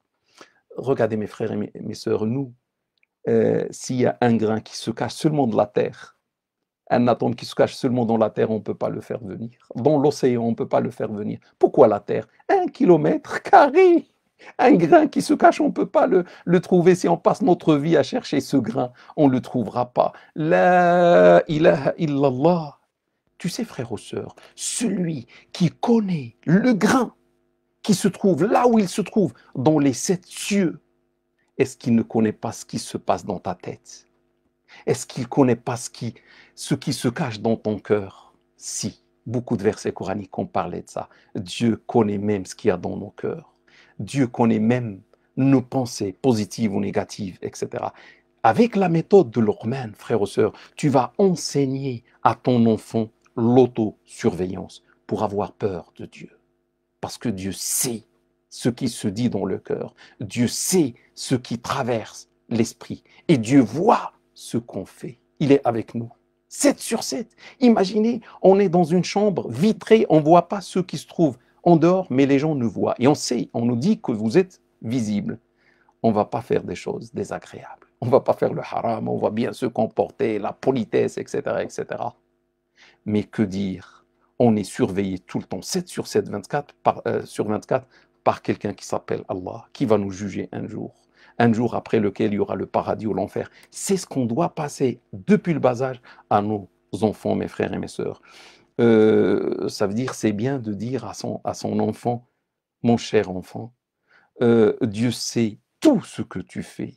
Regardez mes frères et mes sœurs, nous, s'il y a un grain qui se cache seulement de la terre, un atome qui se cache seulement dans la Terre, on ne peut pas le faire venir. Dans l'océan, on ne peut pas le faire venir. Pourquoi la Terre? 1 kilomètre carré. Un grain qui se cache, on ne peut pas le trouver. Si on passe notre vie à chercher ce grain, on ne le trouvera pas. La ilaha illallah. Tu sais, frères ou sœurs, celui qui connaît le grain qui se trouve là où il se trouve, dans les 7 cieux, est-ce qu'il ne connaît pas ce qui se passe dans ta tête? Est-ce qu'il ne connaît pas ce qui se cache dans ton cœur? Si, beaucoup de versets coraniques ont parlé de ça. Dieu connaît même ce qu'il y a dans nos cœurs. Dieu connaît même nos pensées positives ou négatives, etc. Avec la méthode de Luqman, frères et sœurs, tu vas enseigner à ton enfant l'autosurveillance pour avoir peur de Dieu. Parce que Dieu sait ce qui se dit dans le cœur. Dieu sait ce qui traverse l'esprit. Et Dieu voit ce qu'on fait. Il est avec nous. 7 sur 7. Imaginez, on est dans une chambre vitrée, on ne voit pas ce qui se trouve en dehors, mais les gens nous voient. Et on sait, on nous dit que vous êtes visible. On ne va pas faire des choses désagréables. On ne va pas faire le haram, on va bien se comporter, la politesse, etc., etc. Mais que dire? On est surveillé tout le temps, 7 sur 7, 24 sur 24, par quelqu'un qui s'appelle Allah, qui va nous juger un jour après lequel il y aura le paradis ou l'enfer. C'est ce qu'on doit passer depuis le bas âge à nos enfants, mes frères et mes sœurs. Ça veut dire, c'est bien de dire à son enfant, mon cher enfant, Dieu sait tout ce que tu fais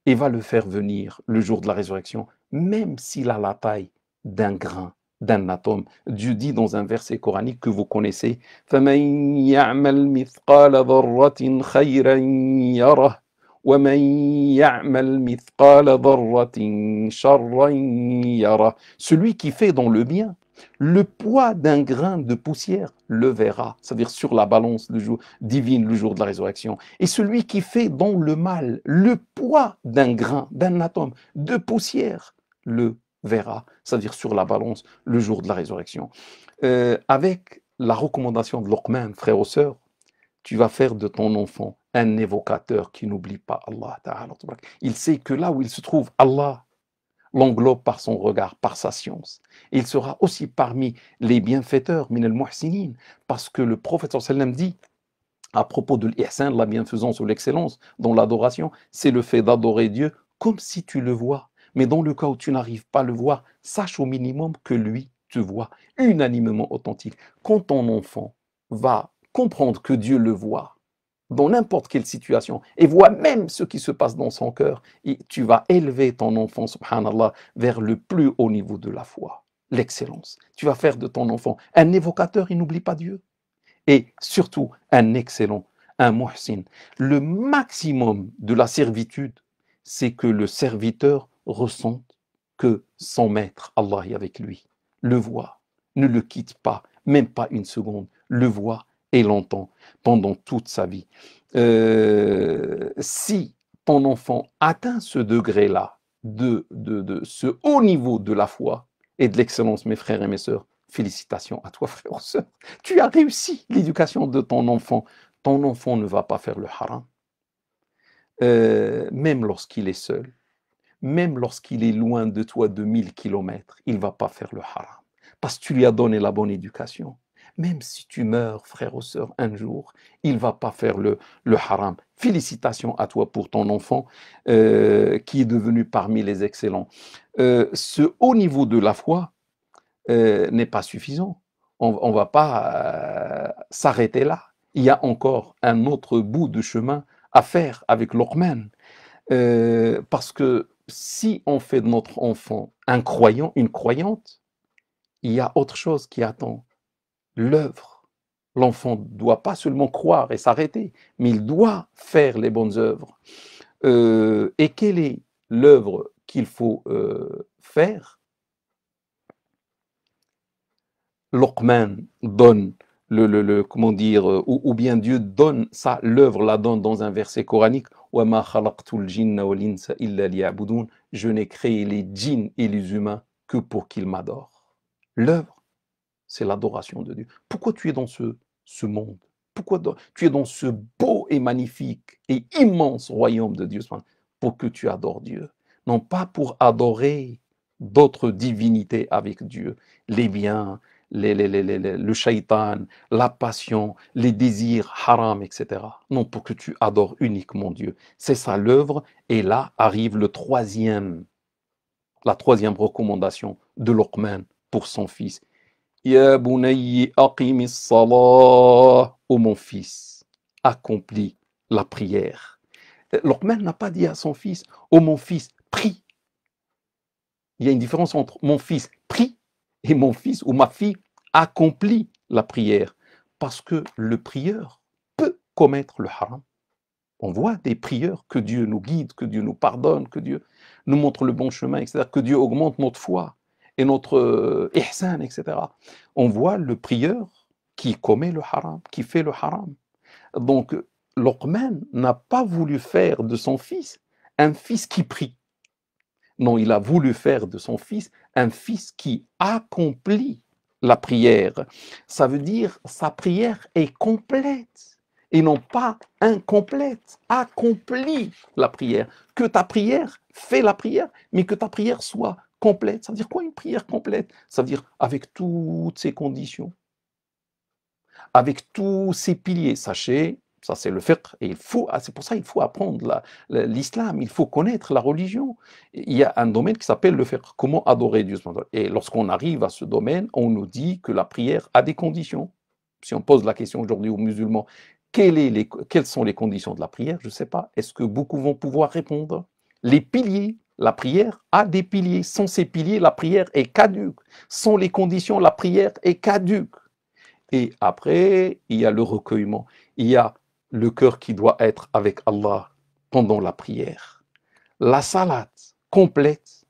et va le faire venir le jour de la résurrection, même s'il a la taille d'un grain, d'un atome. Dieu dit dans un verset coranique que vous connaissez, فَمَنْ يَعْمَلْ مِثْقَالَ ذَرَّةٍ خَيْرًا يَرَهُ وَمَنْ يَعْمَلْ مِثْقَالَ ذَرَّةٍ شَرًّا يَرَهُ. Celui qui fait dans le bien, le poids d'un grain de poussière le verra, c'est-à-dire sur la balance divine le jour de la résurrection. Et celui qui fait dans le mal, le poids d'un grain, d'un atome de poussière le verra, c'est-à-dire sur la balance le jour de la résurrection. Avec la recommandation de Luqman, frères et sœurs, tu vas faire de ton enfant un évocateur qui n'oublie pas Allah Ta'ala. Il sait que là où il se trouve, Allah l'englobe par son regard, par sa science. Et il sera aussi parmi les bienfaiteurs, min al-muhsinin, parce que le prophète sallallahu alayhi wa sallam dit, à propos de l'ihsan, la bienfaisance ou l'excellence dans l'adoration, c'est le fait d'adorer Dieu comme si tu le vois. Mais dans le cas où tu n'arrives pas à le voir, sache au minimum que lui te voit unanimement authentique. Quand ton enfant va comprendre que Dieu le voit dans n'importe quelle situation et voit même ce qui se passe dans son cœur, et tu vas élever ton enfant, subhanallah, vers le plus haut niveau de la foi, l'excellence. Tu vas faire de ton enfant un évocateur, il n'oublie pas Dieu, et surtout un excellent, un muhsin. Le maximum de la servitude, c'est que le serviteur ressente que son maître, Allah, est avec lui, le voit, ne le quitte pas, même pas une seconde, le voit et l'entend pendant toute sa vie. Si ton enfant atteint ce degré-là, de ce haut niveau de la foi et de l'excellence, mes frères et mes sœurs, félicitations à toi, frère ou sœur. Tu as réussi l'éducation de ton enfant. Ton enfant ne va pas faire le haram, même lorsqu'il est seul, même lorsqu'il est loin de toi de 1000 kilomètres, il ne va pas faire le haram, parce que tu lui as donné la bonne éducation. Même si tu meurs, frère ou sœur, un jour, il ne va pas faire le haram. Félicitations à toi pour ton enfant qui est devenu parmi les excellents. Ce haut niveau de la foi n'est pas suffisant. On ne va pas s'arrêter là. Il y a encore un autre bout de chemin à faire avec Luqman. Parce que si on fait de notre enfant un croyant, une croyante, il y a autre chose qui attend, l'œuvre. L'enfant ne doit pas seulement croire et s'arrêter, mais il doit faire les bonnes œuvres. Et quelle est l'œuvre qu'il faut faire? Luqman donne comment dire, ou bien Dieu donne ça, l'œuvre la donne dans un verset coranique. Je n'ai créé les djinns et les humains que pour qu'ils m'adorent. L'œuvre, c'est l'adoration de Dieu. Pourquoi tu es dans ce monde? Pourquoi tu es dans ce beau et magnifique et immense royaume de Dieu? Pour que tu adores Dieu. Non pas pour adorer d'autres divinités avec Dieu, les biens, le shaitan, la passion, les désirs haram, etc. Non, pour que tu adores uniquement Dieu. C'est ça l'œuvre. Et là arrive la troisième recommandation de Luqman pour son fils. Ya bunayyi aqimis salah. Oh mon fils, accomplis la prière. Luqman n'a pas dit à son fils, oh mon fils, prie. Il y a une différence entre mon fils prie et mon fils ou ma fille accomplit la prière. Parce que le prieur peut commettre le haram. On voit des prieurs, que Dieu nous guide, que Dieu nous pardonne, que Dieu nous montre le bon chemin, etc. Que Dieu augmente notre foi et notre ihsan, etc. On voit le prieur qui commet le haram, qui fait le haram. Donc, Luqman n'a pas voulu faire de son fils un fils qui prie. Non, il a voulu faire de son fils un fils qui accomplit la prière. Ça veut dire sa prière est complète et non pas incomplète. Accomplis la prière. Que ta prière, fais la prière, mais que ta prière soit complète. Ça veut dire quoi une prière complète? Ça veut dire avec toutes ses conditions, avec tous ses piliers. Sachez, ça c'est le fiqh, et c'est pour ça qu'il faut apprendre l'islam, il faut connaître la religion. Il y a un domaine qui s'appelle le fiqh, comment adorer Dieu. Et lorsqu'on arrive à ce domaine, on nous dit que la prière a des conditions. Si on pose la question aujourd'hui aux musulmans, quelles sont les conditions de la prière? Je ne sais pas. Est-ce que beaucoup vont pouvoir répondre? Les piliers, la prière a des piliers. Sans ces piliers, la prière est caduque. Sans les conditions, la prière est caduque. Et après, il y a le recueillement. Il y a le cœur qui doit être avec Allah pendant la prière. La salat complète,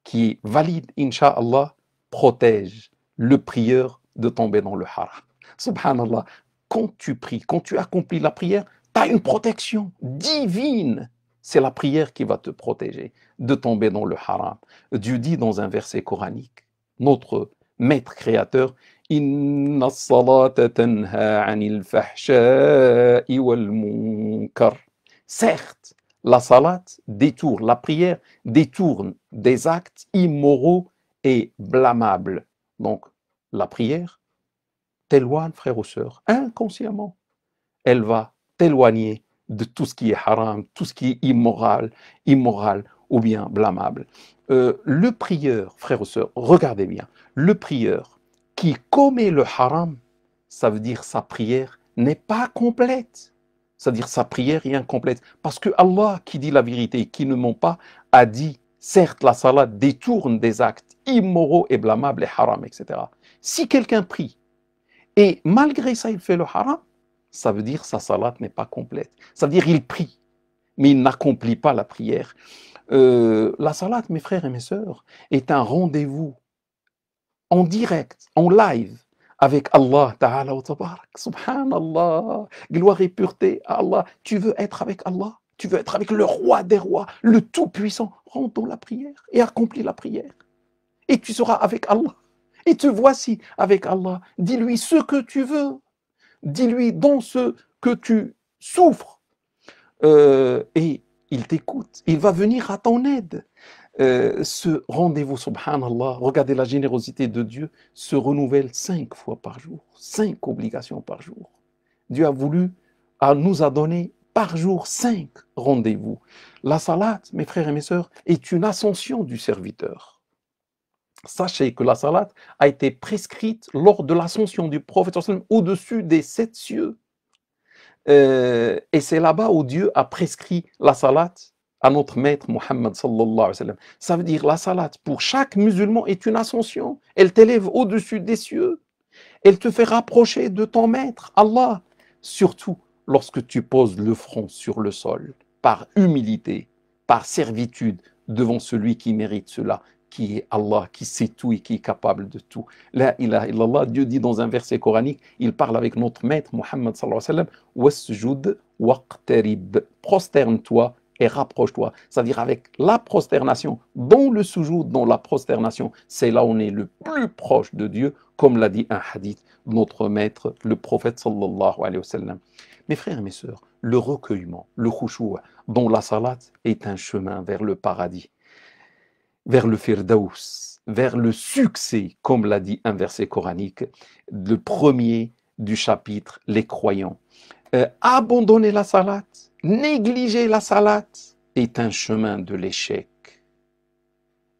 qui est valide, incha'Allah, protège le prieur de tomber dans le haram. Subhanallah, quand tu pries, quand tu accomplis la prière, tu as une protection divine. C'est la prière qui va te protéger de tomber dans le haram. Dieu dit dans un verset coranique, notre maître créateur, Inna as-salata tanha 'anil fahsha'i wal munkar. Certes, la salat détourne, la prière détourne des actes immoraux et blâmables. Donc, la prière t'éloigne, frère ou sœur, inconsciemment. Elle va t'éloigner de tout ce qui est haram, tout ce qui est immoral, ou bien blâmable. Le prieur, frères et sœurs, regardez bien, le prieur qui commet le haram, ça veut dire sa prière n'est pas complète. C'est-à-dire sa prière est incomplète. Parce que Allah, qui dit la vérité, qui ne ment pas, a dit, certes, la salat détourne des actes immoraux et blâmables et haram, etc. Si quelqu'un prie et malgré ça il fait le haram, ça veut dire sa salat n'est pas complète. Ça veut dire il prie, mais il n'accomplit pas la prière. La salat, mes frères et mes sœurs, est un rendez-vous en direct, en live, avec Allah Ta'ala wa Tabarak. Subhanallah, gloire et pureté à Allah. Tu veux être avec Allah? Tu veux être avec le roi des rois, le tout-puissant? Rentre dans la prière et accomplis la prière. Et tu seras avec Allah. Et te voici avec Allah. Dis-lui ce que tu veux. Dis-lui dans ce que tu souffres. Et il t'écoute. Il va venir à ton aide. Ce rendez-vous, subhanallah, regardez la générosité de Dieu, se renouvelle 5 fois par jour, 5 obligations par jour. Dieu a voulu, nous a donné par jour 5 rendez-vous. La salat, mes frères et mes sœurs, est une ascension du serviteur. Sachez que la salat a été prescrite lors de l'ascension du prophète au-dessus des 7 cieux. Et c'est là-bas où Dieu a prescrit la salat à notre maître Muhammad sallallahu alayhi wa sallam. Ça veut dire la salat pour chaque musulman est une ascension. Elle t'élève au-dessus des cieux. Elle te fait rapprocher de ton maître, Allah. Surtout lorsque tu poses le front sur le sol, par humilité, par servitude devant celui qui mérite cela, qui est Allah, qui sait tout et qui est capable de tout. La ilaha illallah, Dieu dit dans un verset coranique, il parle avec notre maître Muhammad sallallahu alayhi wa sallam, wasjud waqtarib, prosterne-toi et rapproche-toi. C'est-à-dire avec la prosternation, dans le sujoud, dans la prosternation, c'est là où on est le plus proche de Dieu, comme l'a dit un hadith de notre maître, le prophète sallallahu alayhi wa sallam. Mes frères et mes sœurs, le recueillement, le khushu', dont la salat est un chemin vers le paradis, vers le firdaus, vers le succès, comme l'a dit un verset coranique, le premier du chapitre, les croyants. Abandonner la salat, négliger la salat est un chemin de l'échec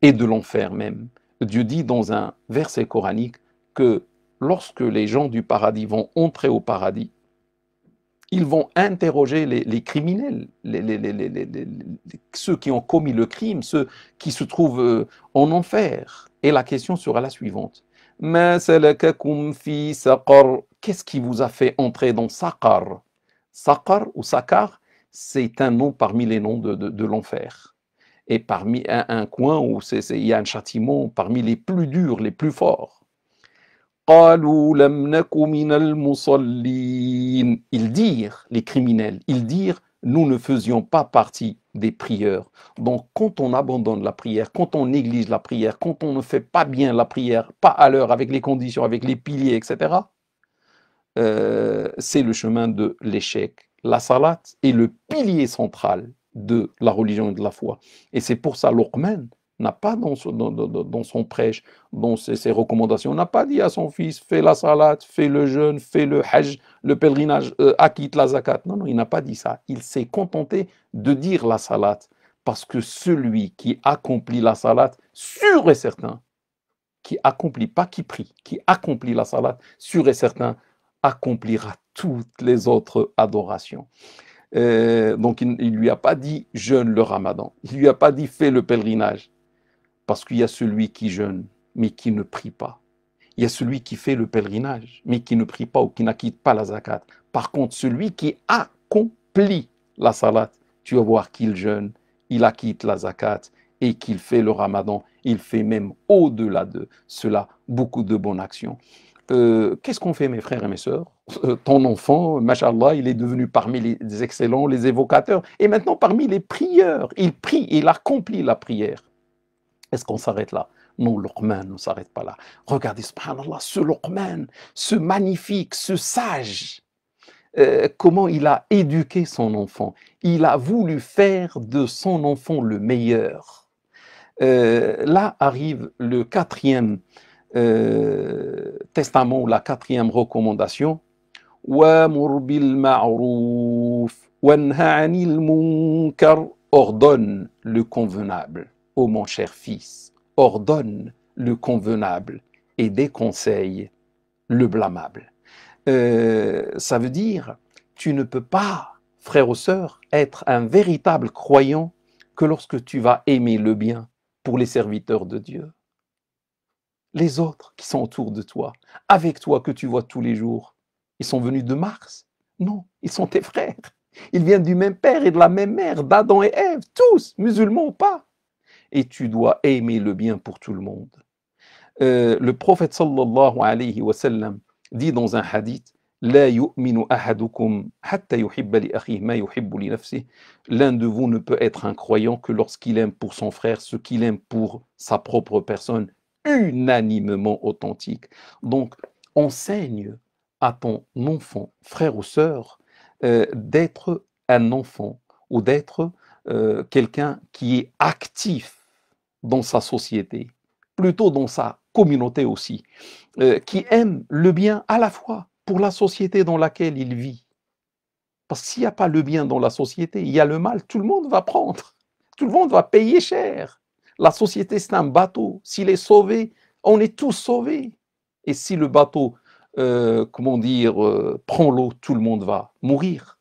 et de l'enfer même. Dieu dit dans un verset coranique que lorsque les gens du paradis vont entrer au paradis, ils vont interroger les criminels, ceux qui ont commis le crime, ceux qui se trouvent en enfer. Et la question sera la suivante. Qu'est-ce qui vous a fait entrer dans Saqar? Saqar ou Sakar, c'est un nom parmi les noms de l'enfer. Et parmi un coin où il y a un châtiment parmi les plus durs, les plus forts. Ils dirent, les criminels, ils dirent, nous ne faisions pas partie des prieurs. Donc quand on abandonne la prière, quand on néglige la prière, quand on ne fait pas bien la prière, pas à l'heure, avec les conditions, avec les piliers, etc., c'est le chemin de l'échec. La salat est le pilier central de la religion et de la foi. Et c'est pour ça Luqman n'a pas dans son prêche, dans ses recommandations, n'a pas dit à son fils, fais la salat, fais le jeûne, fais le hajj, le pèlerinage, acquitte la zakat. Non, non, il n'a pas dit ça. Il s'est contenté de dire la salat, parce que celui qui accomplit la salat, sûr et certain, qui accomplit, pas qui prie, qui accomplit la salat, sûr et certain, accomplira toutes les autres adorations. Donc il ne lui a pas dit jeûne le ramadan, il ne lui a pas dit fais le pèlerinage, parce qu'il y a celui qui jeûne mais qui ne prie pas. Il y a celui qui fait le pèlerinage mais qui ne prie pas ou qui n'acquitte pas la zakat. Par contre, celui qui accomplit la salat, tu vas voir qu'il jeûne, il acquitte la zakat et qu'il fait le ramadan, il fait même au-delà de cela beaucoup de bonnes actions. Qu'est-ce qu'on fait, mes frères et mes sœurs? Ton enfant, machallah, il est devenu parmi les excellents, les évocateurs, et maintenant parmi les prieurs. Il prie, il accomplit la prière. Est-ce qu'on s'arrête là? Non, Luqman ne s'arrête pas là. Regardez, subhanallah, ce Luqman, ce magnifique, ce sage, comment il a éduqué son enfant. Il a voulu faire de son enfant le meilleur. Là arrive le quatrième testament, la quatrième recommandation. وَامُرْ بِالْمَعْرُوفِ وَانْهَ عَنِ الْمُنْكَرِ ordonne le convenable, ô mon cher fils, ordonne le convenable et déconseille le blâmable. Ça veut dire, tu ne peux pas, frère ou sœur, être un véritable croyant que lorsque tu vas aimer le bien pour les serviteurs de Dieu. Les autres qui sont autour de toi, avec toi que tu vois tous les jours, ils sont venus de Mars? Non, ils sont tes frères. Ils viennent du même père et de la même mère, d'Adam et Ève, tous, musulmans ou pas. Et tu dois aimer le bien pour tout le monde. Le prophète sallallahu alayhi wa sallam dit dans un hadith, La yu'minu ahadukum hatta yuhibba li akhihi ma yuhibbu li nafsihi. L'un de vous ne peut être un croyant que lorsqu'il aime pour son frère ce qu'il aime pour sa propre personne, unanimement authentique. Donc, enseigne à ton enfant, frère ou sœur, d'être un enfant ou d'être quelqu'un qui est actif dans sa société, plutôt dans sa communauté aussi, qui aime le bien à la fois pour la société dans laquelle il vit. Parce que s'il n'y a pas le bien dans la société, il y a le mal, tout le monde va prendre, tout le monde va payer cher. La société, c'est un bateau. S'il est sauvé, on est tous sauvés. Et si le bateau, prend l'eau, tout le monde va mourir.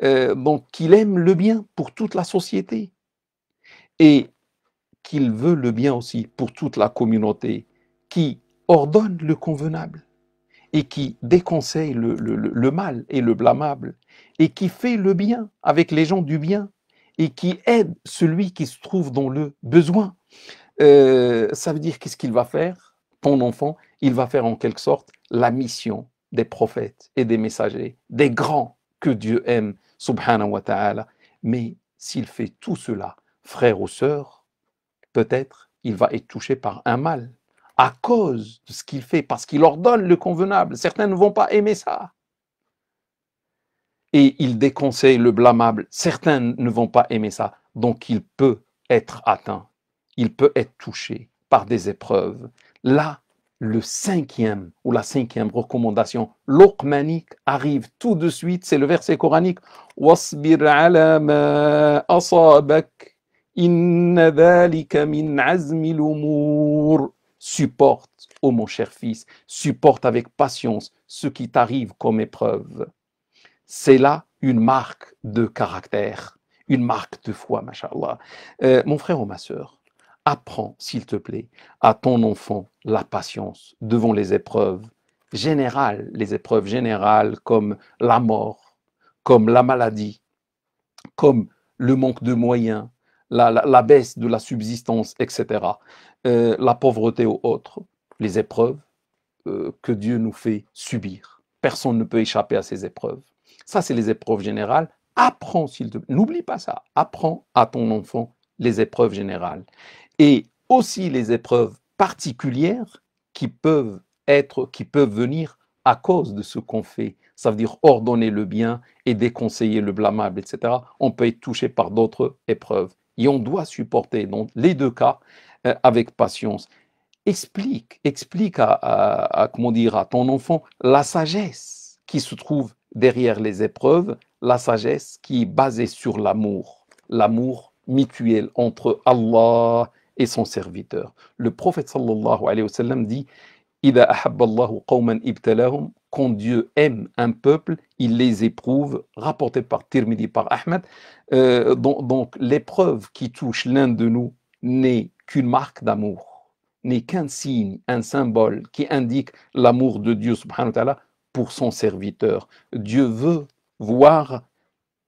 Donc, qu'il aime le bien pour toute la société. Et qu'il veut le bien aussi pour toute la communauté, qui ordonne le convenable et qui déconseille le mal et le blâmable, et qui fait le bien avec les gens du bien, et qui aide celui qui se trouve dans le besoin. Ça veut dire qu'est-ce qu'il va faire? Ton enfant, il va faire en quelque sorte la mission des prophètes et des messagers, des grands que Dieu aime, subhanahu wa ta'ala. Mais s'il fait tout cela, frère ou sœur, peut-être il va être touché par un mal à cause de ce qu'il fait, parce qu'il ordonne le convenable. Certains ne vont pas aimer ça. Et il déconseille le blâmable. Certains ne vont pas aimer ça. Donc il peut être atteint. Il peut être touché par des épreuves. Là, le cinquième ou la cinquième recommandation luqmanique arrive tout de suite. C'est le verset coranique. Wasbir ala ma asabak. Inna dhalika min azmi l'umur. Supporte, ô mon cher fils, supporte avec patience ce qui t'arrive comme épreuve. C'est là une marque de caractère, une marque de foi, mashallah. Mon frère ou ma sœur, apprends, s'il te plaît, à ton enfant la patience devant les épreuves générales comme la mort, comme la maladie, comme le manque de moyens, la baisse de la subsistance, etc. La pauvreté ou autre, les épreuves que Dieu nous fait subir. Personne ne peut échapper à ces épreuves. Ça, c'est les épreuves générales. Apprends, s'il te plaît, n'oublie pas ça. Apprends à ton enfant les épreuves générales. Et aussi les épreuves particulières qui peuvent venir à cause de ce qu'on fait. Ça veut dire ordonner le bien et déconseiller le blâmable, etc. On peut être touché par d'autres épreuves. Et on doit supporter, dans les deux cas, avec patience. Explique à ton enfant la sagesse qui se trouve derrière les épreuves, la sagesse qui est basée sur l'amour mutuel entre Allah et son serviteur. Le prophète sallallahu alayhi wa sallam dit إِذَا أَحَبَّ اللَّهُ قَوْمًا إِبْتَلَاهُمْ. Quand Dieu aime un peuple, il les éprouve, rapporté par Tirmidhi, par Ahmed. Donc l'épreuve qui touche l'un de nous n'est qu'une marque d'amour, n'est qu'un signe, un symbole qui indique l'amour de Dieu subhanahu wa ta'ala pour son serviteur. Dieu veut voir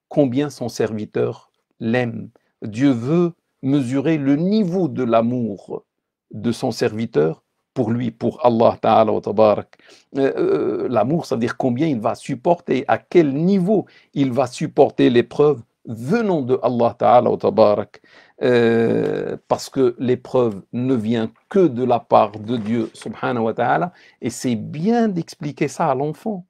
combien son serviteur l'aime. Dieu veut mesurer le niveau de l'amour de son serviteur pour lui, pour Allah Ta'ala wa Tabarak. L'amour, ça veut dire combien il va supporter, à quel niveau il va supporter l'épreuve venant de Allah Ta'ala wa Tabarak. Parce que l'épreuve ne vient que de la part de Dieu Subhanahu wa Ta'ala, et c'est bien d'expliquer ça à l'enfant.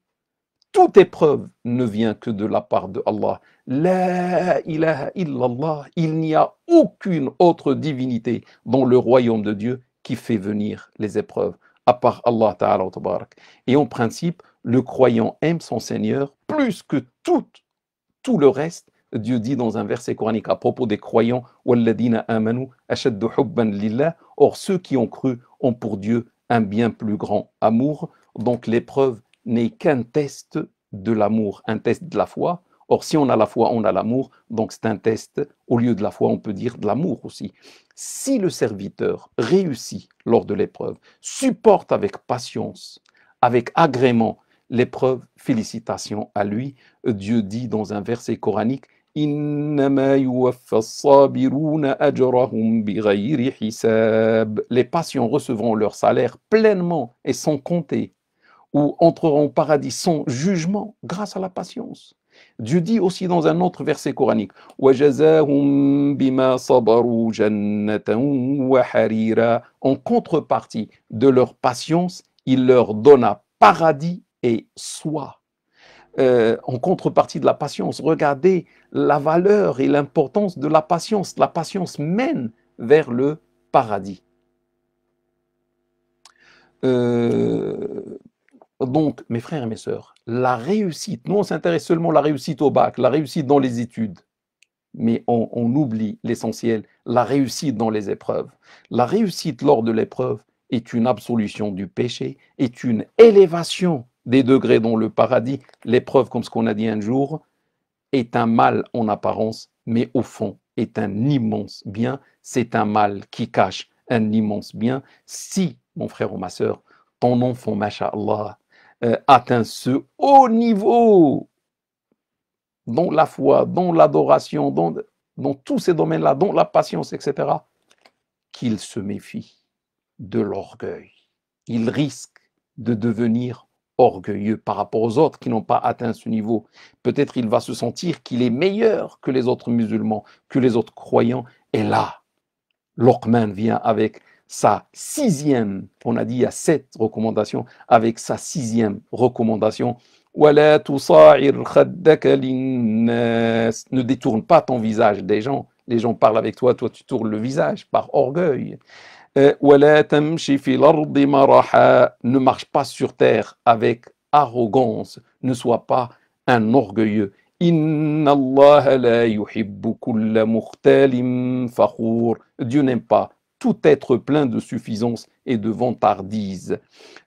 Toute épreuve ne vient que de la part de Allah. La ilaha illallah. Il n'y a aucune autre divinité dans le royaume de Dieu qui fait venir les épreuves, à part Allah Ta'ala wa Tabarak. Et en principe, le croyant aime son Seigneur plus que tout le reste, Dieu dit dans un verset coranique à propos des croyants, وَالَّذِينَ آمَنُوا أَشَدُّ حُبًّا لِلَّهِ. Or, ceux qui ont cru ont pour Dieu un bien plus grand amour. Donc, l'épreuve n'est qu'un test de l'amour, un test de la foi. Or, si on a la foi, on a l'amour. Donc, c'est un test. Au lieu de la foi, on peut dire de l'amour aussi. Si le serviteur réussit lors de l'épreuve, supporte avec patience, avec agrément l'épreuve, félicitations à lui. Dieu dit dans un verset coranique, إنما يوفى الصابرون أجرهم بغير حساب. Les patients recevront leur salaire pleinement et sans compter, ou entreront au paradis sans jugement grâce à la patience. Dieu dit aussi dans un autre verset coranique, وَجَزَاهُمْ بِمَا صَبَرُوا جَنَّةً وَحَرِيرًا. En contrepartie de leur patience, il leur donna paradis et soie. En contrepartie de la patience, regardez la valeur et l'importance de la patience. La patience mène vers le paradis. Donc, mes frères et mes sœurs, la réussite, nous on s'intéresse seulement à la réussite au bac, la réussite dans les études, mais on oublie l'essentiel, la réussite dans les épreuves. La réussite lors de l'épreuve est une absolution du péché, est une élévation des degrés dans le paradis. L'épreuve, comme ce qu'on a dit un jour, est un mal en apparence, mais au fond est un immense bien. C'est un mal qui cache un immense bien. Si, mon frère ou ma sœur, ton enfant, masha'Allah, atteint ce haut niveau dans la foi, dans l'adoration, dans tous ces domaines-là, dans la patience, etc., qu'il se méfie de l'orgueil. Il risque de devenir orgueilleux par rapport aux autres qui n'ont pas atteint ce niveau. Peut-être il va se sentir qu'il est meilleur que les autres musulmans, que les autres croyants. Et là, Luqman vient avec sa sixième, on a dit il y a 7 recommandations, avec sa sixième recommandation. وَلَا تُصَاعِرْ خَدَّكَ لِلنَّاسِ. Ne détourne pas ton visage des gens. Les gens parlent avec toi, toi tu tournes le visage par orgueil. وَلَا تَمْشِ فِي الْأَرْضِ مَرَحًا. Ne marche pas sur terre avec arrogance. Ne sois pas un orgueilleux. إِنَّ اللَّهَ لَا يُحِبُّ كُلَّ مُخْتَالٍ فَخُورٍ. Dieu n'aime pas tout être plein de suffisance et de vantardise.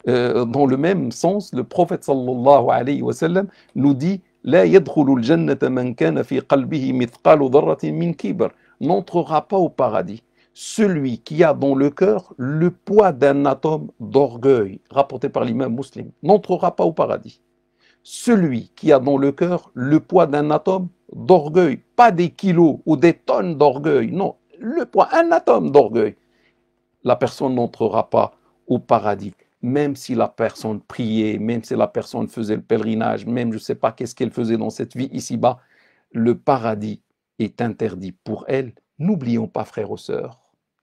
Dans le même sens, le prophète sallallahu alayhi wa sallam nous dit لا يدخل الجنة من كان في قلبه مثقال ذرة من كبر. N'entrera pas au paradis celui qui a dans le cœur le poids d'un atome d'orgueil, rapporté par l'imam Muslim, n'entrera pas au paradis. Celui qui a dans le cœur le poids d'un atome d'orgueil, pas des kilos ou des tonnes d'orgueil, non, le poids, un atome d'orgueil, la personne n'entrera pas au paradis. Même si la personne priait, même si la personne faisait le pèlerinage, même je ne sais pas qu'est-ce qu'elle faisait dans cette vie ici-bas, le paradis est interdit pour elle. N'oublions pas, frères et sœurs,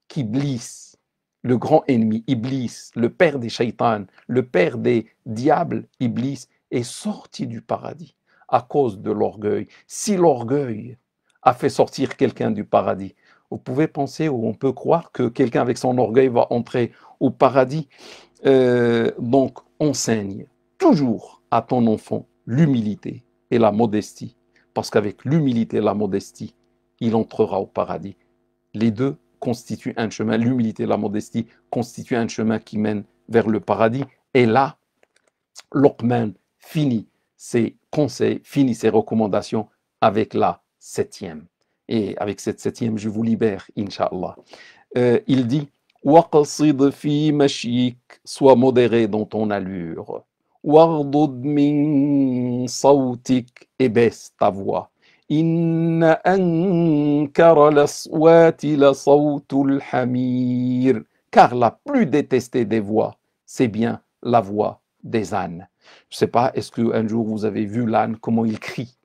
qu'Iblis, le grand ennemi, Iblis, le père des shaitans, le père des diables, Iblis, est sorti du paradis à cause de l'orgueil. Si l'orgueil a fait sortir quelqu'un du paradis, vous pouvez penser ou on peut croire que quelqu'un avec son orgueil va entrer au paradis. Donc, enseigne toujours à ton enfant l'humilité et la modestie, parce qu'avec l'humilité et la modestie, il entrera au paradis. Les deux constituent un chemin, l'humilité et la modestie constituent un chemin qui mène vers le paradis. Et là, Luqman finit ses conseils, finit ses recommandations avec la 7e. Et avec cette 7e, je vous libère, Inch'Allah. Il dit وَقَصِدْ فِي مَشْيِكَ. Sois modéré dans ton allure. وَغْضُضْ مِنْ صَوْتِكَ. Et baisse ta voix. إِنَّ أَنْكَرَ الْأَصْوَاتِ لَصَوْتُ الْحَمِيرِ. Car la plus détestée des voix, c'est bien la voix des ânes. Je ne sais pas, est-ce qu'un jour vous avez vu l'âne, comment il crie,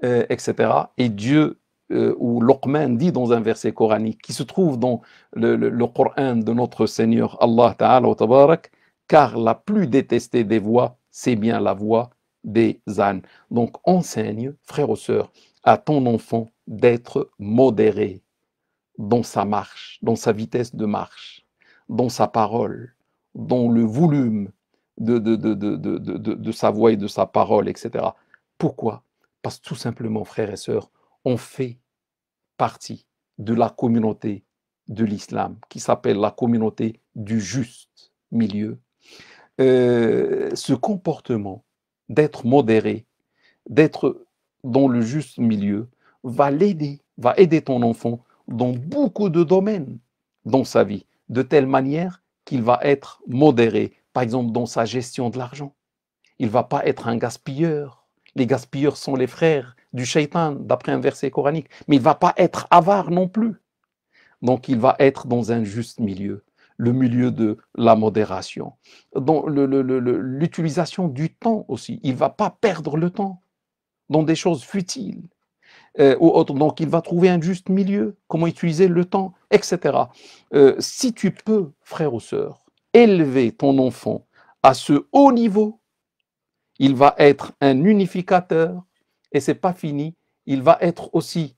etc. Et Dieu, ou Luqman dit dans un verset coranique, qui se trouve dans le Coran de notre Seigneur Allah Ta'ala wa Tabarak, car la plus détestée des voix, c'est bien la voix des ânes. Donc enseigne, frères et sœurs, à ton enfant d'être modéré dans sa marche, dans sa vitesse de marche, dans sa parole, dans le volume de sa voix et de sa parole, etc. Pourquoi? Parce que tout simplement, frères et sœurs, on fait partie de la communauté de l'islam qui s'appelle la communauté du juste milieu. Ce comportement d'être modéré, d'être dans le juste milieu, va l'aider, va aider ton enfant dans beaucoup de domaines dans sa vie, de telle manière qu'il va être modéré, par exemple dans sa gestion de l'argent. Il ne va pas être un gaspilleur. Les gaspilleurs sont les frères du shaitan, d'après un verset coranique. Mais il ne va pas être avare non plus. Donc il va être dans un juste milieu, le milieu de la modération. Dans l'utilisation du temps aussi. Il ne va pas perdre le temps dans des choses futiles. Ou autres. Donc il va trouver un juste milieu, comment utiliser le temps, etc. Si tu peux, frère ou sœur, élever ton enfant à ce haut niveau, il va être un unificateur, et c'est pas fini, il va être aussi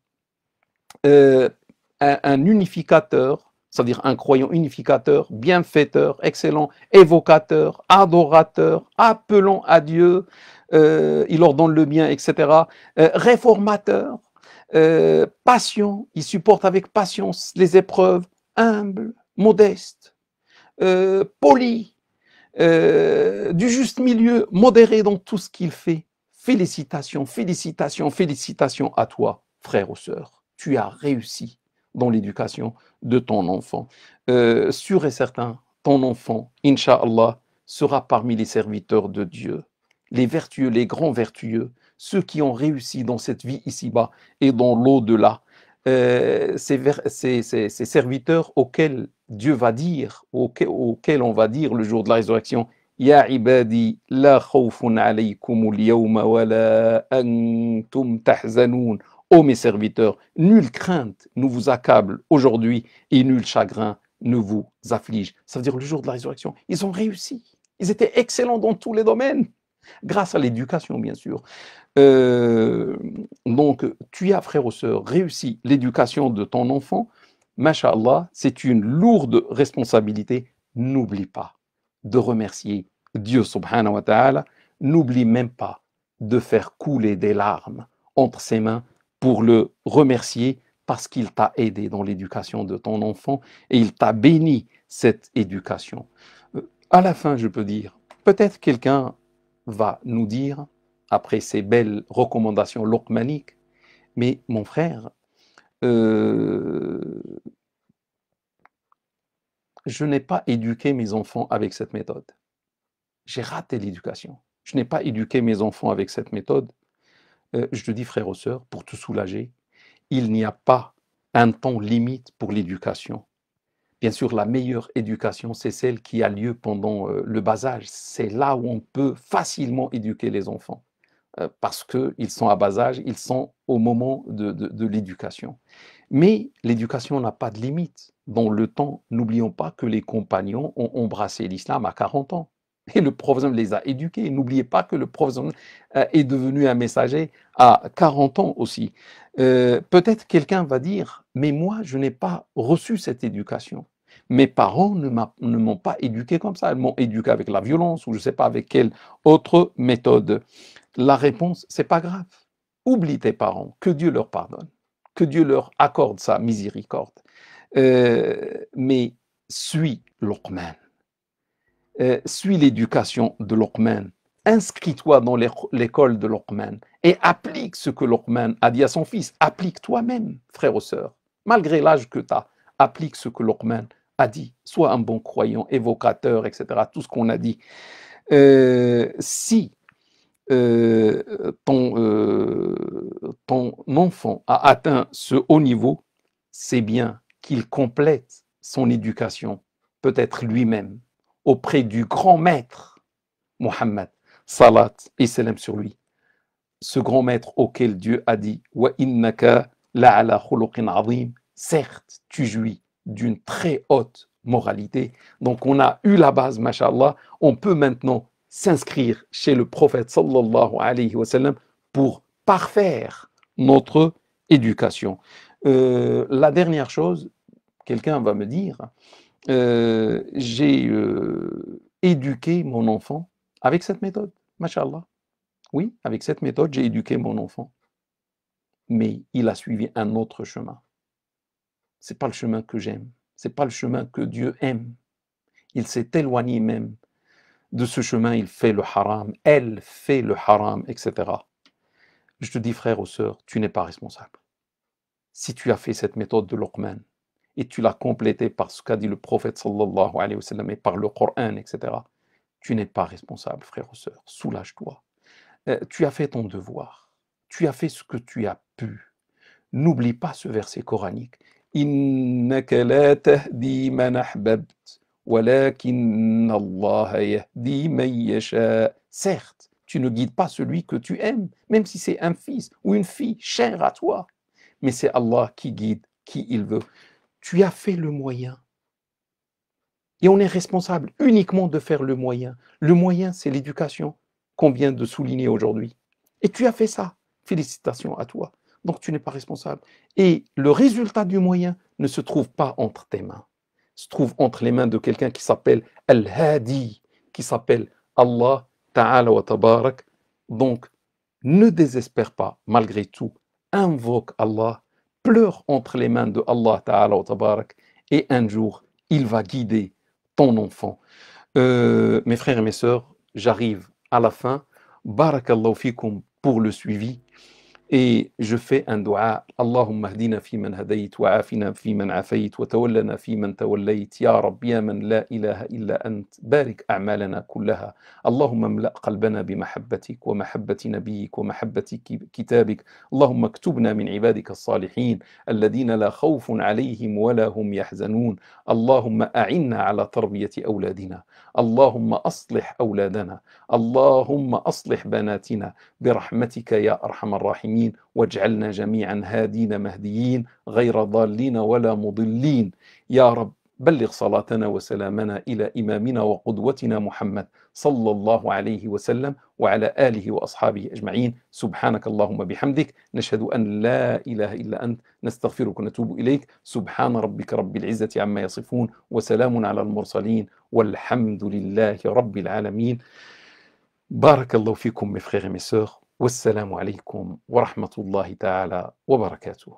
un unificateur, c'est-à-dire un croyant unificateur, bienfaiteur, excellent, évocateur, adorateur, appelant à Dieu, il leur donne le bien, etc. Réformateur, patient, il supporte avec patience les épreuves, humble, modeste, poli, du juste milieu, modéré dans tout ce qu'il fait. Félicitations, félicitations, félicitations à toi, frère ou sœur. Tu as réussi dans l'éducation de ton enfant. Sûr et certain, ton enfant, Inch'Allah, sera parmi les serviteurs de Dieu. Les vertueux, les grands vertueux, ceux qui ont réussi dans cette vie ici-bas et dans l'au-delà. Ces serviteurs auxquels Dieu va dire, auxquels on va dire le jour de la résurrection, Ya ibadi la khawfun alaykum al-yawma wa la antum tahzanoun. Ô mes serviteurs, nulle crainte ne vous accable aujourd'hui et nul chagrin ne vous afflige. Ça veut dire le jour de la résurrection, ils ont réussi. Ils étaient excellents dans tous les domaines, grâce à l'éducation bien sûr. Donc, tu as, frère ou sœur, réussi l'éducation de ton enfant, Masha'Allah, c'est une lourde responsabilité. N'oublie pas de remercier Dieu subhanahu wa ta'ala. N'oublie même pas de faire couler des larmes entre ses mains pour le remercier parce qu'il t'a aidé dans l'éducation de ton enfant et il t'a béni cette éducation. À la fin, je peux dire, peut-être quelqu'un va nous dire, après ces belles recommandations loqmaniques, mais mon frère, je n'ai pas éduqué mes enfants avec cette méthode. J'ai raté l'éducation. Je n'ai pas éduqué mes enfants avec cette méthode. Je te dis, frère ou sœur, pour te soulager, il n'y a pas un temps limite pour l'éducation. Bien sûr, la meilleure éducation, c'est celle qui a lieu pendant le bas âge. C'est là où on peut facilement éduquer les enfants. Parce qu'ils sont à bas âge, ils sont au moment de l'éducation. Mais l'éducation n'a pas de limite. Dans le temps, n'oublions pas que les compagnons ont embrassé l'islam à 40 ans. Et le prophète les a éduqués. N'oubliez pas que le prophète est devenu un messager à 40 ans aussi. Peut-être quelqu'un va dire, mais moi, je n'ai pas reçu cette éducation. Mes parents ne m'ont pas éduqué comme ça. Ils m'ont éduqué avec la violence ou je ne sais pas avec quelle autre méthode. La réponse, c'est pas grave. Oublie tes parents, que Dieu leur pardonne, que Dieu leur accorde sa miséricorde. Mais suis Luqman, suis l'éducation de Luqman, inscris-toi dans l'école de Luqman et applique ce que Luqman a dit à son fils. Applique toi-même, frère ou sœur, malgré l'âge que tu as, applique ce que Luqman a dit. Sois un bon croyant, évocateur, etc. Tout ce qu'on a dit. Si ton enfant a atteint ce haut niveau, c'est bien qu'il complète son éducation, peut-être lui-même, auprès du grand maître, Mohammed, salat et salam sur lui. Ce grand maître auquel Dieu a dit « Wa innaka la'ala khuluqin azim » certes, tu jouis d'une très haute moralité. Donc on a eu la base, mashallah, on peut maintenant s'inscrire chez le prophète sallallahu alayhi wa sallam pour parfaire notre éducation. La dernière chose, quelqu'un va me dire, j'ai éduqué mon enfant avec cette méthode, mashallah. Oui, avec cette méthode, j'ai éduqué mon enfant. mais il a suivi un autre chemin. C'est pas le chemin que j'aime, c'est pas le chemin que Dieu aime. Il s'est éloigné même de ce chemin, il fait le haram, elle fait le haram, etc. Je te dis, frère ou sœur, tu n'es pas responsable. Si tu as fait cette méthode de Luqman et tu l'as complétée par ce qu'a dit le prophète sallallahu alayhi wa sallam et par le Coran, etc., tu n'es pas responsable, frère ou sœur. Soulage-toi. Tu as fait ton devoir. Tu as fait ce que tu as pu. N'oublie pas ce verset coranique. Innaka la tahdi man ahbabt, walakinna Allah yahdi man yasha. Certes, tu ne guides pas celui que tu aimes, même si c'est un fils ou une fille chère à toi. Mais c'est Allah qui guide qui il veut. Tu as fait le moyen. Et on est responsable uniquement de faire le moyen. Le moyen, c'est l'éducation qu'on vient de souligner aujourd'hui. Et tu as fait ça. Félicitations à toi. Donc tu n'es pas responsable. Et le résultat du moyen ne se trouve pas entre tes mains. Se trouve entre les mains de quelqu'un qui s'appelle Al-Hadi, qui s'appelle Allah Ta'ala wa Tabarak. Donc, ne désespère pas, malgré tout. Invoque Allah, pleure entre les mains de Allah Ta'ala wa Tabarak, et un jour, il va guider ton enfant. Mes frères et mes sœurs, j'arrive à la fin. Barakallahu fikum pour le suivi. Et je fais un dua. Allahumma hdina fi man hadayt, wa afina fi man afayt, wa tawallana fi man tawallayt. Ya Rabbi, ya man la ilaha illa ant, barik a'malana kullaha. Allahumma mla' qalbana bimahabbatik, wa mahabbati nabiyyik, wa mahabbati kitabik. Allahumma aktubna min ibadika as-salihin, alladhina la khawfun alayhim wa la hum yahzanun. Allahumma a'inna ala tarbiyati awladina. Allahumma aslih awladana. Allahumma aslih banatina. برحمتك يا أرحم الراحمين واجعلنا جميعا هادين مهديين غير ضالين ولا مضلين يا رب بلغ صلاتنا وسلامنا إلى إمامنا وقدوتنا محمد صلى الله عليه وسلم وعلى آله وأصحابه أجمعين سبحانك اللهم بحمدك نشهد أن لا إله إلا أنت نستغفرك ونتوب إليك سبحان ربك رب العزة عما يصفون وسلام على المرسلين والحمد لله رب العالمين. Barakallahu fikum mes frères et mes sœurs. Wassalamu alaikum wa rahmatullahi ta'ala wa barakatuh.